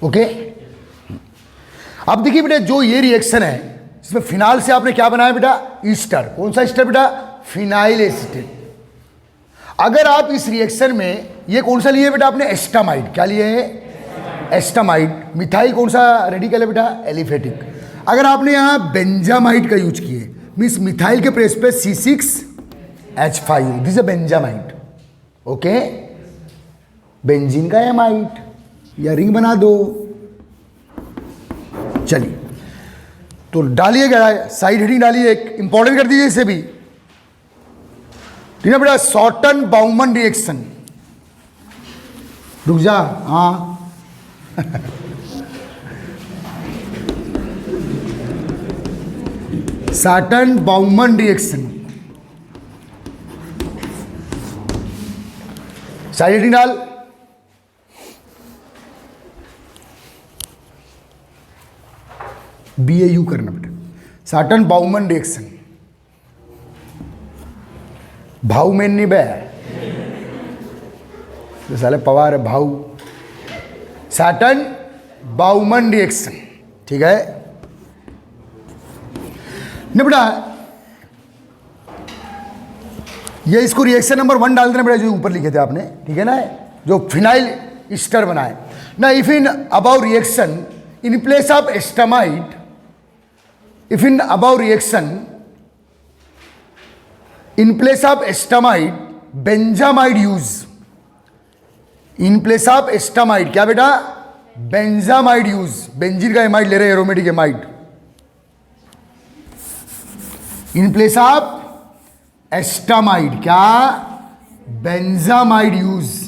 ओके, अब देखिए बेटा, जो ये रिएक्शन है इसमें फिनाल से आपने क्या बनाया बेटा, ईस्टर। कौन सा ईस्टर बेटा? Phenyl acetate. अगर आप इस रिएक्शन में ये कौन सा लिए बेटा आपने, एस्टामाइड। क्या लिए है? एस्टामाइड। मिथाइल कौन सा रेडिकल है बेटा? एलिफेटिक। अगर आपने यहाँ बेंजामाइड का यूज किए, मीन्स मिथाइल के प्लेस पे C6H5, दिस है बेंजामाइड। ओके, बेंजीन का एमाइड, या रिंग बना दो। चलिए, तो डालिएगा, साइड हेडिंग डालिए, एक इंपॉर्टेंट कर दीजिए इसे भी, ठीक है बेटा। Schotten Baumann reaction. रुक जा, हाँ shorten Baumann reaction, side heading डाल। BAU करना बेटा, शॉर्टन बाउमन रिएक्शन। भाऊ में नहीं बे, तो साले पवार है भाऊ। शॉर्टन बाउमन रिएक्शन, ठीक है नहीं बेटा। ये इसको रिएक्शन नंबर 1 डाल देना बेटा, जो ऊपर लिखे थे आपने, ठीक है ना, जो फिनाइल ईस्टर बनाए ना। If in above reaction in place of acetamide, if in above reaction in place of estamide benzamide use, in place of estamide क्या बेटा, बेंजामाइड यूज। बेंजीन का एमाइड ले रहे हैं, aromatic amide. In place of acetamide क्या, benzamide use.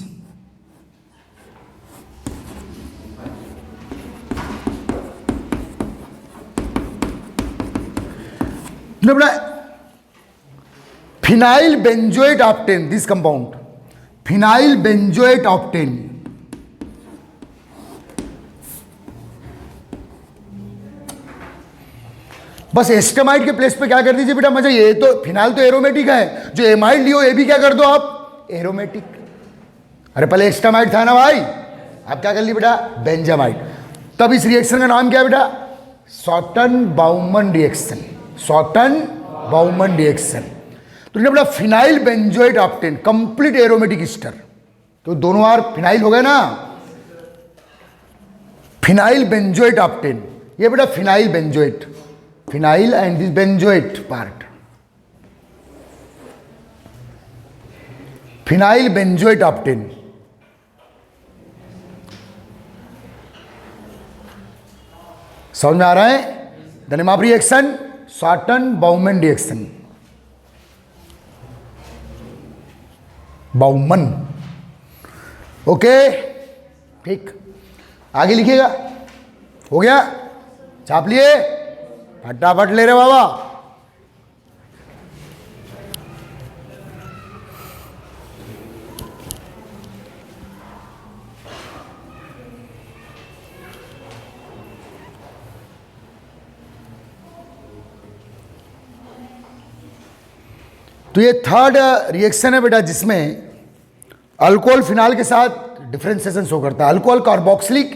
Phenyl benzoate obtain, this compound phenyl benzoate obtain. बस acetamide के place पे क्या कर दीजिए बेटा, मजा। ये तो फिनाइल तो एरोमेटिक है, जो एमाइड लियो ये भी क्या कर दो आप, एरोमेटिक। अरे पहले एस्टामाइड था ना भाई, आप क्या कर ली बेटा, बेंजामाइड। तब इस रिएक्शन का नाम क्या है बेटा, Schotten Baumann reaction. Schotten Baumann reaction. तो इन्हें बोला phenyl benzoate obtain, complete aromatic ester. तो दोनों बार फिनाइल हो गए ना, फिनाइल बेंजोएट ऑप्टेन, ये बेटा phenyl benzoate, phenyl and this benzoate part, phenyl benzoate obtain. समझ में आ रहा है? The name of reaction Schotten Baumann reaction, Baumann. Okay, ठीक, आगे लिखिएगा। हो गया, छाप लिए, फटाफट ले रहे बाबा। तो ये थर्ड रिएक्शन है बेटा, जिसमें अल्कोहल फिनाल के साथ डिफरेंशिएशन शो करता है। अल्कोहल कार्बोक्सिलिक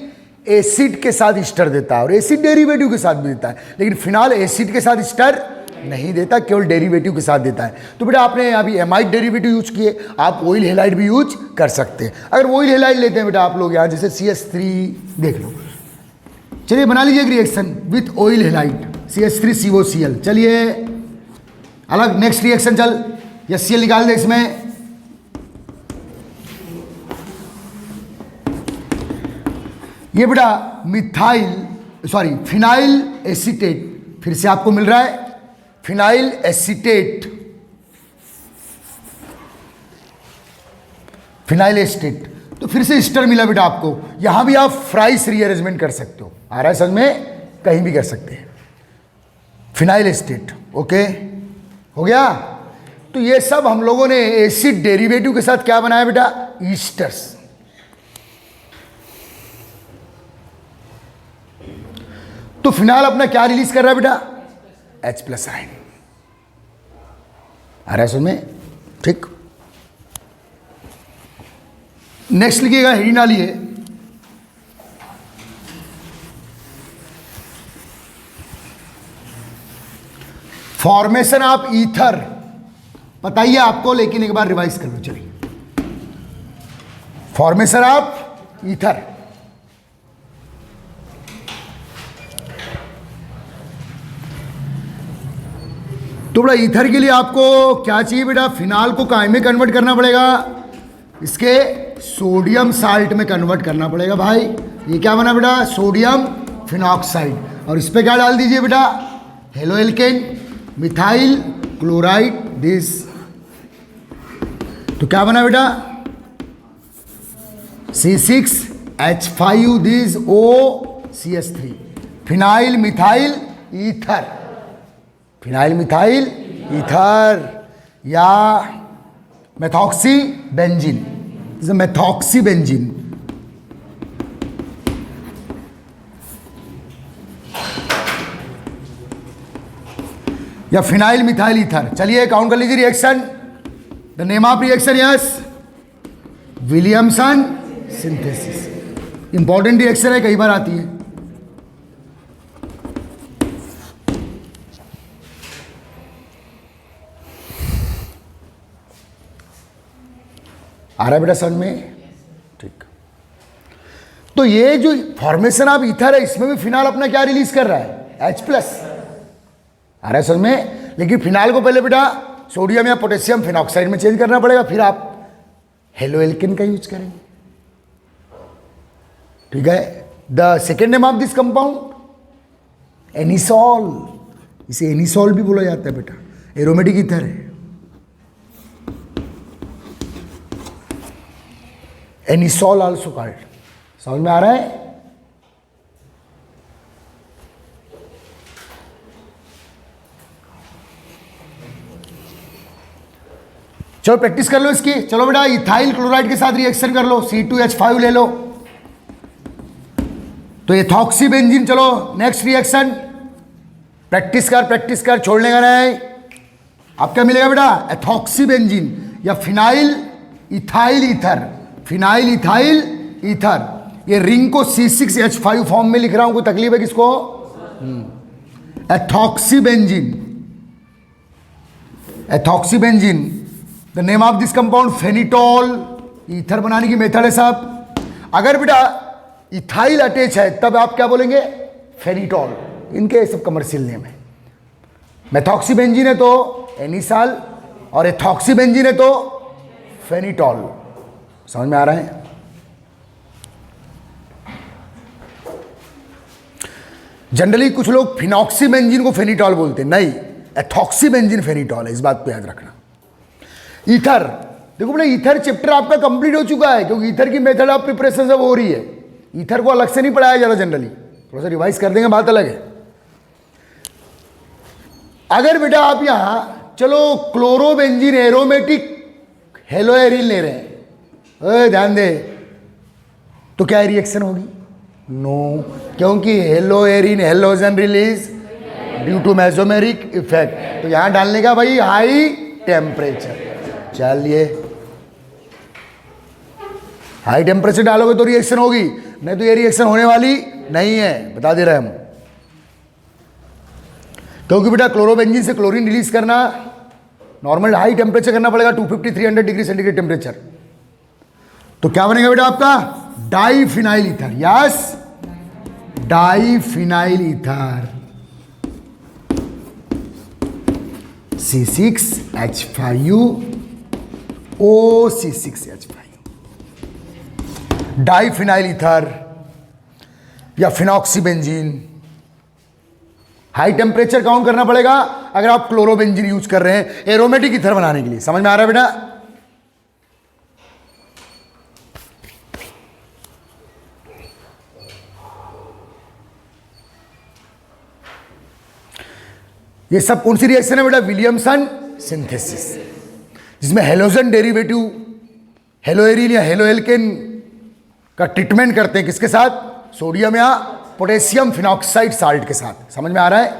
एसिड के साथ ईस्टर देता है और एसिड डेरिवेटिव के साथ भी देता है, लेकिन फिनाल एसिड के साथ ईस्टर नहीं देता, केवल डेरिवेटिव के साथ देता है। तो बेटा आपने अभी एमाइड डेरिवेटिव यूज किए, आप ऑयल हेलाइड भी यूज कर सकते हैं। अगर ऑयल हेलाइड लेते हैं बेटा आप लोग यहाँ, जैसे CH3 देख लो, चलिए बना लीजिए एक reaction with oil halide, CH3COCl। चलिए अलग नेक्स्ट रिएक्शन चल, HCl निकाल दे इसमें। ये बेटा मिथाइल सॉरी फिनाइल एसीटेट, फिर से आपको मिल रहा है फिनाइल एसीटेट, फिनाइल एसीटेट। तो फिर से ईस्टर मिला बेटा आपको। यहां भी आप फ्राइस रीअरेंजमेंट कर सकते हो, आ रहा है समझ में, कहीं भी कर सकते हैं। फिनाइल एसीटेट, ओके, हो गया। तो ये सब हम लोगों ने एसिड डेरिवेटिव के साथ क्या बनाया बेटा, ईस्टर्स। तो फिनाल अपना क्या रिलीज कर रहा है बेटा, H+ आयन, आ रहा है समझ में, ठीक। नेक्स्ट लिखिएगा, हेडिंग डालिए फॉर्मेशन ऑफ ईथर। पता ही है आपको, लेकिन एक बार रिवाइज कर लो। चलिए, फॉर्मेशन ऑफ ईथर। तो बेटा ईथर के लिए आपको क्या चाहिए बेटा, फिनाल को काय में कन्वर्ट करना पड़ेगा, इसके सोडियम साल्ट में कन्वर्ट करना पड़ेगा भाई। ये क्या बना बेटा, सोडियम फिनॉक्साइड, और इस पे क्या डाल दीजिए बेटा, halo alkane methyl chloride this. तो क्या बना बेटा, C6H5 this OCH3, phenyl methyl ether, phenyl methyl ether या मेथॉक्सी बेंजीन, मेथॉक्सी बेंजीन। या फिनाइल मिथाइल ईथर। चलिए काउंट कर लीजिए reaction. The name of reaction yes Williamson synthesis. Important reaction है, कई बार आती है। आ रहा है बेटा समझ में, ठीक। तो ये जो फॉर्मेशन ऑफ ईथर है, इसमें भी फिनाल अपना क्या रिलीज कर रहा है, H+। आ रहा है समझ में, लेकिन फिनाल को पहले बेटा सोडियम या पोटेशियम फिनॉक्साइड में चेंज करना पड़ेगा, फिर आप हेलो एल्केन का यूज करेंगे, ठीक है। The second name of this compound anisole, इसे एनिसॉल भी बोला जाता है बेटा, एरोमेटिक ईथर है, एनिसॉल आल्सो कॉल्ड। समझ में आ रहा है? चलो प्रैक्टिस कर लो इसकी। चलो बेटा इथाइल क्लोराइड के साथ रिएक्शन कर लो, C2H5 ले लो, तो एथॉक्सी बेंजीन। चलो नेक्स्ट रिएक्शन, प्रैक्टिस कर, छोड़ने का नहीं। अब क्या मिलेगा बेटा, एथॉक्सी बेंजीन या phenyl ethyl ether, phenyl ethyl ether. ये रिंग को C6H5 फॉर्म में लिख रहा हूं, कोई तकलीफ है किसको? Ethoxy benzene, ethoxybenzene, the name of this compound phenetole. Ether बनाने की मेथड है साहब। अगर बेटा इथाइल अटैच है तब आप क्या बोलेंगे? फेनिटॉल। इनके सब कमर्शियल नेम है। मेथॉक्सीबेंजीन है तो एनिसाल और एथॉक्सीबेंजीन है तो फेनिटॉल। समझ में आ रहा है? जनरली कुछ लोग फिनॉक्सीबेंजीन को फेनिटॉल बोलते हैं, नहीं, एथॉक्सीबेंजीन फेनिटॉल है, इस बात को याद रखना। ईथर, देखो बेटा ईथर चैप्टर आपका कंप्लीट हो चुका है, क्योंकि ईथर की मेथड ऑफ प्रिपरेशन सब हो रही है। ईथर को अलग से नहीं पढ़ाया जाता, जनरली थोड़ा सा रिवाइज कर देंगे, बात अलग है। अगर बेटा आप यहां चलो क्लोरोबेंजीन एरोमेटिक हेलोएरिन ले रहे हैं, ध्यान दे, तो क्या रिएक्शन होगी? नो, क्योंकि haloarene halogen release due to mesomeric effect. तो यहां डालने का भाई हाई टेम्परेचर। चलिए, हाई टेम्परेचर डालोगे तो रिएक्शन होगी, नहीं तो ये रिएक्शन होने वाली नहीं है, बता दे रहे हम। क्योंकि बेटा क्लोरोबेंजीन से क्लोरीन रिलीज करना नॉर्मल हाई टेम्परेचर करना पड़ेगा, 250-300 डिग्री सेंटीग्रेड टेम्परेचर। तो क्या बनेगा बेटा आपका? Diphenyl ether. Yes, diphenyl ether, C6H5OC6H5, diphenyl ether या फिनॉक्सीबेंजीन। हाई टेम्परेचर काउंट करना पड़ेगा अगर आप क्लोरोबेंजीन यूज कर रहे हैं एरोमेटिक ईथर बनाने के लिए। समझ में आ रहा है बेटा? ये सब कौन सी रिएक्शन है बेटा? विलियमसन सिंथेसिस, जिसमें हेलोजन डेरिवेटिव हेलोएरिन या हेलोएल्केन का ट्रीटमेंट करते हैं किसके साथ? सोडियम या पोटेशियम फिनॉक्साइड साल्ट के साथ। समझ में आ रहा है?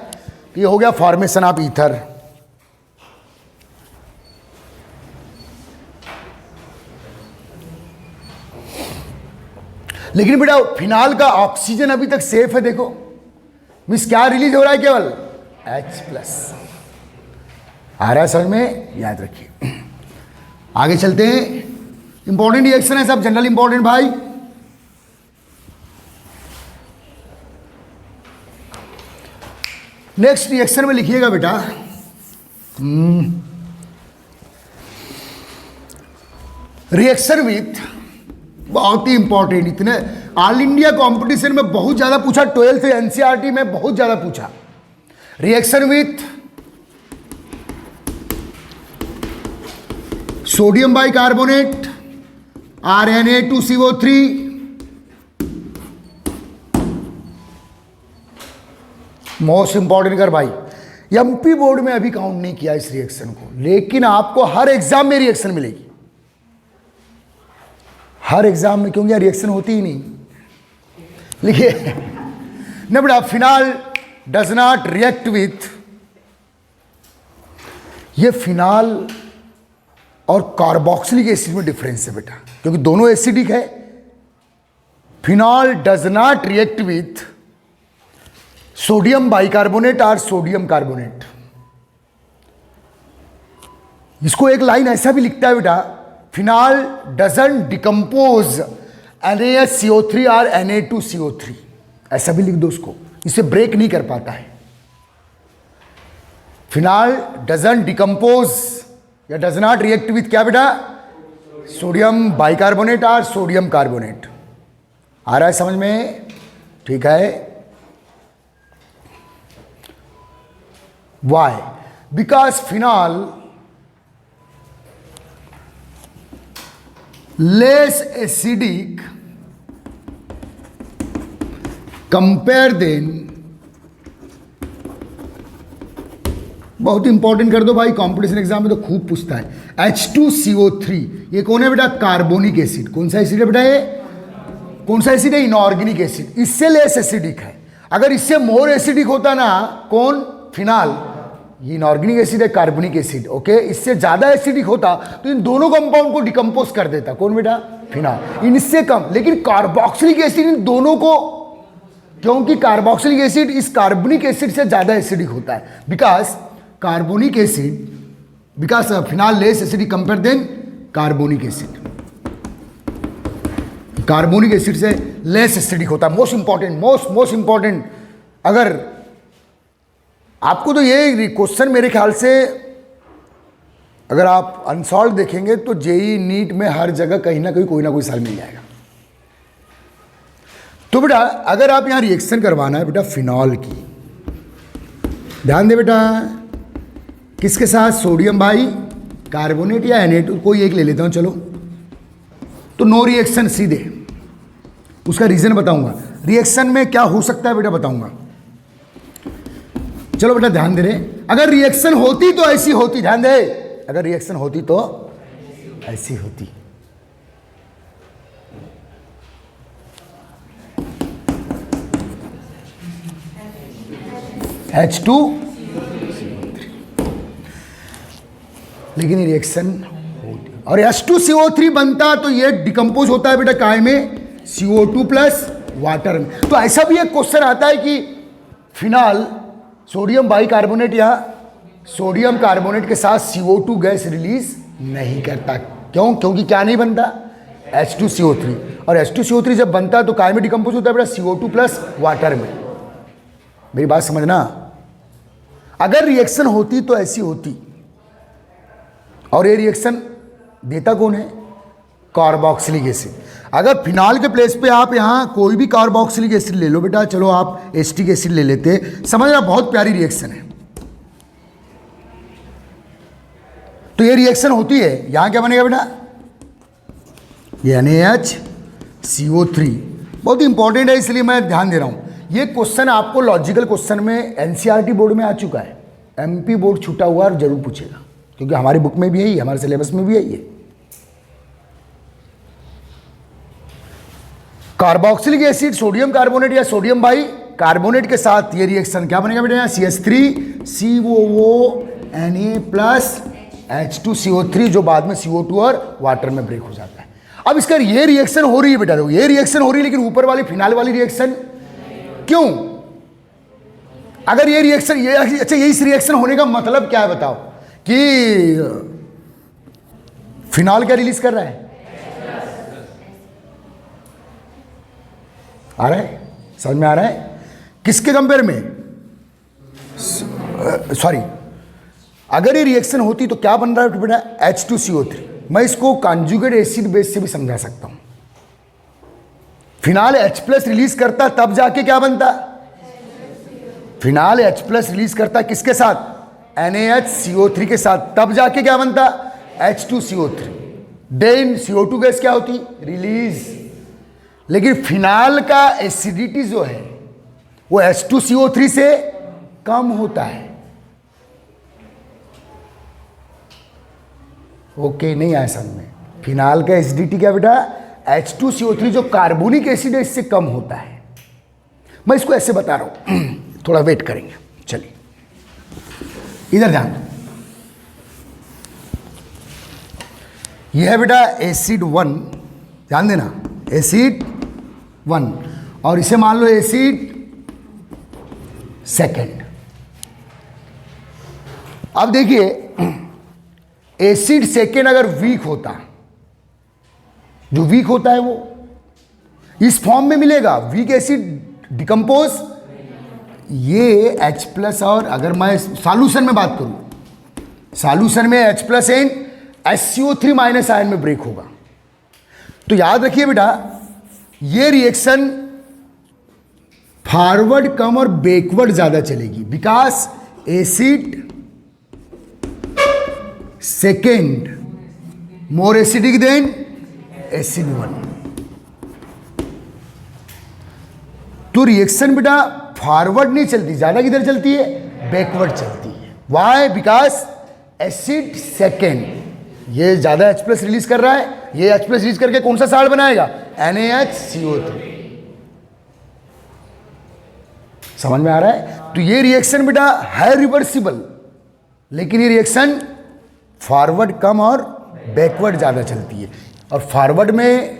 तो ये हो गया फॉर्मेशन ऑफ ईथर। लेकिन बेटा फिनाल का ऑक्सीजन अभी तक सेफ है, देखो मिस क्या रिलीज हो रहा है? केवल H+। आ रहा है समझ में? याद रखिए। आगे चलते हैं। इंपॉर्टेंट रिएक्शन है सब, जनरल इंपॉर्टेंट भाई। नेक्स्ट रिएक्शन में लिखिएगा बेटा रिएक्शन विथ, बहुत ही इंपॉर्टेंट, इतने ऑल इंडिया कंपटीशन में बहुत ज्यादा पूछा, 12th एनसीईआरटी में बहुत ज्यादा पूछा। Reaction with sodium bicarbonate RNA2CO3 most important कर भाई। एमपी बोर्ड में अभी काउंट नहीं किया इस रिएक्शन को, लेकिन आपको हर एग्जाम में रिएक्शन मिलेगी, हर एग्जाम में, क्योंकि रिएक्शन होती ही नहीं। लिखिए न बेटा, phenol does not react with, ये फिनाल और कार्बोक्सिलिक एसिड में डिफरेंस है बेटा, क्योंकि दोनों एसिडिक है। Phenol does not react with sodium bicarbonate और सोडियम कार्बोनेट। इसको एक लाइन ऐसा भी लिखता है बेटा, फिनाल डजंट डिकम्पोज NaSCO3 और Na2CO3, ऐसा भी लिख दो उसको, इसे ब्रेक नहीं कर पाता है। फिनाल डजंट डिकम्पोज या डज नॉट रिएक्ट विथ क्या बेटा? सोडियम बाइकार्बोनेट और सोडियम कार्बोनेट। आ रहा है समझ में? ठीक है। Why? Because phenol less acidic compare than, बहुत इंपॉर्टेंट कर दो भाई, कंपटीशन एग्जाम में तो खूब पूछता है। H2CO3 ये कौन है बेटा? Carbonic acid. कौन सा एसिड है बेटा ये? कौन सा एसिड है? Inorganic acid. इससे लेस एसिडिक है। अगर इससे मोर एसिडिक होता ना, कौन? फिनाल, ये इनऑर्गेनिक एसिड है, कार्बोनिक एसिड, ओके। इससे ज्यादा एसिडिक होता तो इन दोनों कंपाउंड को डिकम्पोज कर देता। कौन बेटा? फिनाल। इनसे कम, लेकिन कार्बोक्सिलिक एसिड इन दोनों को, क्योंकि कार्बोक्सिलिक एसिड इस कार्बोनिक एसिड से ज्यादा एसिडिक होता है, because carbonic acid because phenol less acidic compare than carbonic acid. Carbonic acid से लेस एसिडिक होता है। Most important. अगर आपको तो ये क्वेश्चन मेरे ख्याल से अगर आप अनसॉल्व देखेंगे तो जेई नीट में हर जगह कहीं ना कहीं कोई ना कोई साल मिल जाएगा। तो बेटा अगर आप यहां रिएक्शन करवाना है बेटा फिनॉल की, ध्यान दे बेटा, किसके साथ? सोडियम बाई कार्बोनेट या Na2, कोई एक ले लेता हूं चलो। तो नो रिएक्शन सीधे, उसका रीजन बताऊंगा। रिएक्शन में क्या हो सकता है बेटा बताऊंगा। चलो बेटा ध्यान दे रहे, अगर रिएक्शन होती तो ऐसी होती, ध्यान दे, अगर रिएक्शन होती तो ऐसी होती। H2, लेकिन रिएक्शन होती और H2CO3 बनता तो ये डिकम्पोज होता है बेटा काय में? CO2 प्लस वाटर में। तो ऐसा भी एक क्वेश्चन आता है कि फिनाल सोडियम बाइकार्बोनेट या सोडियम कार्बोनेट के साथ CO2 गैस रिलीज नहीं करता। क्यों? क्योंकि क्या नहीं बनता? H2CO3, और H2CO3 जब बनता तो काय में डिकम्पोज होता है बेटा? CO2 प्लस वाटर में। मेरी बात समझना, अगर रिएक्शन होती तो ऐसी होती, और ये रिएक्शन देता कौन है? Carboxylic acid. अगर फिनाल के प्लेस पे आप यहां कोई भी कार्बोक्सिलिक एसिड ले लो बेटा, चलो आप एसिटिक एसिड ले लेते, समझना बहुत प्यारी रिएक्शन है। तो ये रिएक्शन होती है, यहां क्या बनेगा बेटा? ये NaHCO3 बहुत इंपॉर्टेंट है, इसलिए मैं ध्यान दे रहा हूं। ये क्वेश्चन आपको लॉजिकल क्वेश्चन में एनसीईआरटी बोर्ड में आ चुका है, एमपी बोर्ड छूटा हुआ और जरूर पूछेगा, क्योंकि हमारी बुक में भी यही है, हमारे सिलेबस में भी यही है। कार्बोक्सिलिक एसिड सोडियम कार्बोनेट या सोडियम बाई कार्बोनेट के साथ ये रिएक्शन क्या बनेगा बेटा? CH3COO Na प्लस H2CO3 जो बाद में CO2 और वाटर में ब्रेक हो जाता है। अब इसका ये रिएक्शन हो रही है बेटा, देखो ये रिएक्शन हो रही है, लेकिन ऊपर वाली फिनाल वाली रिएक्शन क्यों? अगर ये रिएक्शन ये अच्छा, ये इस रिएक्शन होने का मतलब क्या है बताओ? कि फिनाल क्या रिलीज कर रहा है? आ रहा है? समझ में आ रहा है? किसके कंपेयर में? सॉरी, अगर ये रिएक्शन होती तो क्या बन रहा है बेटा? H2CO3। मैं इसको कॉन्जुगेट एसिड बेस से भी समझा सकता हूं। फिनाल H प्लस रिलीज करता तब जाके क्या बनता? फिनाल H प्लस रिलीज करता किसके साथ? NaHCO3 के साथ, तब जाके क्या बनता? H2CO3। देन CO2 गैस क्या होती? रिलीज। लेकिन फिनाल का एसिडिटी जो है वो H2CO3 से कम होता है। ओके, नहीं आया समझ में? फिनाल का एसिडिटी क्या बेटा? H2CO3 जो कार्बोनिक एसिड है इससे कम होता है। मैं इसको ऐसे बता रहा हूं, थोड़ा वेट करेंगे। चलिए इधर ध्यान दो, यह है बेटा एसिड 1, ध्यान देना, एसिड 1, और इसे मान लो एसिड सेकेंड। अब देखिए एसिड सेकेंड अगर वीक होता, जो वीक होता है वो इस फॉर्म में मिलेगा, वीक एसिड डिकम्पोज, ये H प्लस, और अगर मैं सॉल्यूशन में बात करूं, सॉल्यूशन में H plus and HCO3 minus ion में ब्रेक होगा। तो याद रखिए बेटा ये रिएक्शन फॉरवर्ड कम और बैकवर्ड ज्यादा चलेगी, because acid second more acidic then acid 1। तो रिएक्शन बेटा फॉरवर्ड नहीं चलती, ज्यादा किधर चलती है? बैकवर्ड चलती है। वाई? बिकॉज एसिड सेकेंड ये ज्यादा H प्लस रिलीज कर रहा है, ये H प्लस रिलीज करके कौन सा साल्ट बनाएगा? NaHCO3। समझ में आ रहा है? तो ये रिएक्शन बेटा है रिवर्सिबल, लेकिन ये रिएक्शन फॉरवर्ड कम और बैकवर्ड ज्यादा चलती है। और फॉरवर्ड में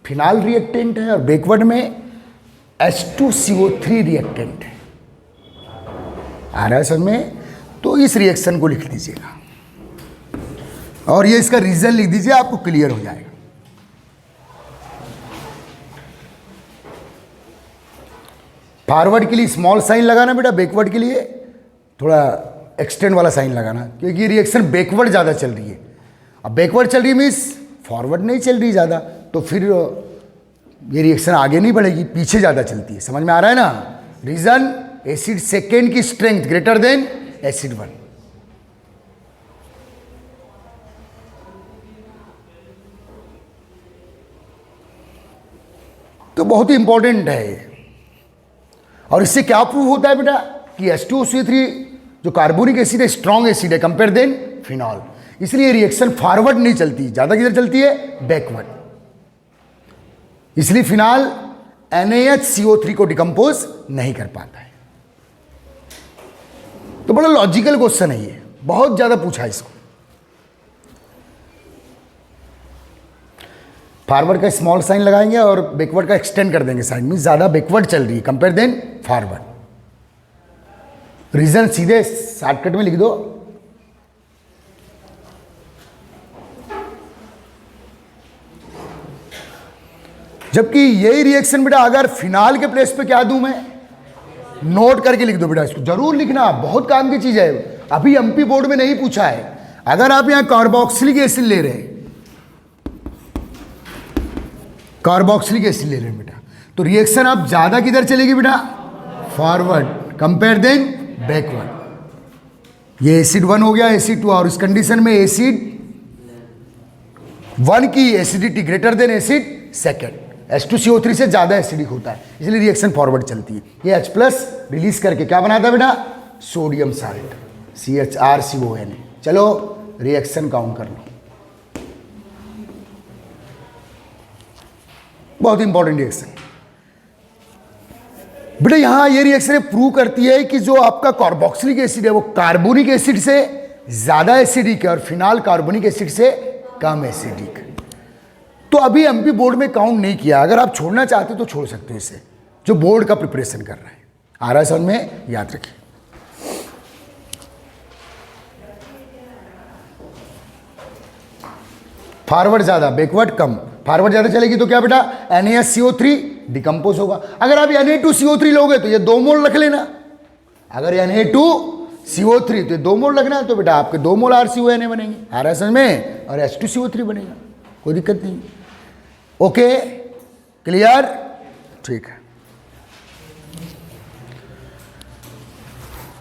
फिनाल रिएक्टेंट है और बैकवर्ड में H2CO3 रिएक्टेंट है। आ रहा है समझ में? तो इस रिएक्शन को लिख लीजिएगा। और ये इसका रीजन लिख दीजिए, आपको क्लियर हो जाएगा। फॉरवर्ड के लिए स्मॉल साइन लगाना बेटा, बैकवर्ड के लिए थोड़ा एक्सटेंड वाला साइन लगाना, क्योंकि ये रिएक्शन बैकवर्ड ज़्यादा चल रही है। अब बैकवर्ड चल रही है मीन्स फॉरवर्ड नहीं चल रही ज़्यादा, तो फिर ये रिएक्शन आगे नहीं बढ़ेगी, पीछे ज़्यादा चलती है। समझ में आ रहा है ना? रीजन, एसिड सेकेंड की स्ट्रेंथ ग्रेटर देन एसिड 1। तो बहुत ही इंपॉर्टेंट है ये। और इससे क्या प्रूव होता है बेटा कि H2SO3 जो कार्बोनिक एसिड है स्ट्रॉन्ग एसिड है कंपेयर देन फिनॉल, इसलिए रिएक्शन फॉरवर्ड नहीं चलती, ज्यादा किधर चलती है? बैकवर्ड। इसलिए फिनॉल NaHCO3 को डिकम्पोज नहीं कर पाता है। तो बड़ा लॉजिकल क्वेश्चन है ये, बहुत ज्यादा पूछा इसको। फॉरवर्ड का स्मॉल साइन लगाएंगे और बैकवर्ड का एक्सटेंड कर देंगे साइन, मीन ज्यादा बैकवर्ड चल रही है कंपेयर देन फॉरवर्ड। रीजन सीधे शॉर्टकट में लिख दो। जबकि यही रिएक्शन बेटा अगर फिनाल के प्लेस पे क्या दूं मैं, नोट करके लिख दो बेटा, इसको जरूर लिखना, बहुत काम की चीज है। अभी एमपी बोर्ड में नहीं पूछा है। अगर आप यहां कार्बोक्सिलिक एसिड ले रहे हैं, कार्बोक्सिलिक एसिड ले रहे हैं बेटा, तो रिएक्शन आप ज्यादा किधर चलेगी बेटा? Forward compare than backward. ये एसिड 1 हो गया, एसिड 2, और इस कंडीशन में एसिड 1 की acidity greater than acid second. H2CO3 से ज्यादा एसिडिक होता है, इसलिए रिएक्शन फॉरवर्ड चलती है। ये H+ रिलीज करके क्या बनाता है बेटा? Sodium salt, CHRCONA। चलो रिएक्शन काउंट कर लो, बहुत इंपॉर्टेंट रिएक्शन बेटा। यहां ये रिएक्शन प्रूव करती है कि जो आपका कार्बोक्सिलिक एसिड है वो कार्बोनिक एसिड से ज्यादा एसिडिक है और फिनाल कार्बोनिक एसिड से कम एसिडिक। तो अभी एमपी बोर्ड में काउंट नहीं किया, अगर आप छोड़ना चाहते तो छोड़ सकते हो इसे, जो बोर्ड का प्रिपरेशन कर रहा है। आ रहा है समझ में? याद रखिए। फॉरवर्ड ज्यादा, बैकवर्ड कम। फॉरवर्ड ज्यादा चलेगी तो क्या बेटा? NaCO3 डिकम्पोज होगा। अगर आप Na2CO3 लोगे तो ये 2 मोल रख लेना। अगर Na2CO3 तो 2 मोल रखना, तो बेटा आपके 2 मोल RCONA बनेंगे। आ रहा है समझ में? और H2CO3 बनेगा, कोई दिक्कत नहीं। Okay, clear? ठीक है।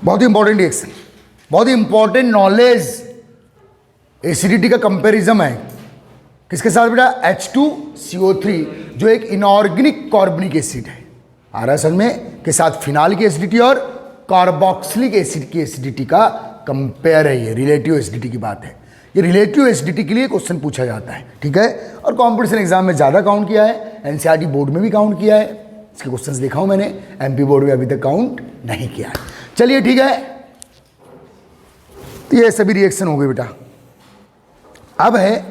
बहुत ही इंपॉर्टेंट रिएक्शन, बहुत ही इंपॉर्टेंट नॉलेज। एसिडिटी का कंपैरिजन है किसके साथ बेटा? H2CO3 जो एक इनऑर्गेनिक कार्बनिक एसिड है, आ रहा है समझ में, के साथ फिनाल की एसिडिटी और कार्बोक्सिलिक एसिड की एसिडिटी का कंपेयर है। ये रिलेटिव एसिडिटी की बात है। ये रिलेटिव एसिडिटी के लिए क्वेश्चन पूछा जाता है, ठीक है। और कॉम्पिटिशन एग्जाम में ज़्यादा काउंट किया है, एनसीईआरटी बोर्ड में भी काउंट किया है। इसके क्वेश्चंस देखा हूं मैंने, एमपी बोर्ड में अभी तक काउंट नहीं किया है। चलिए ठीक है, तो ये सभी रिएक्शन हो गए बेटा। अब है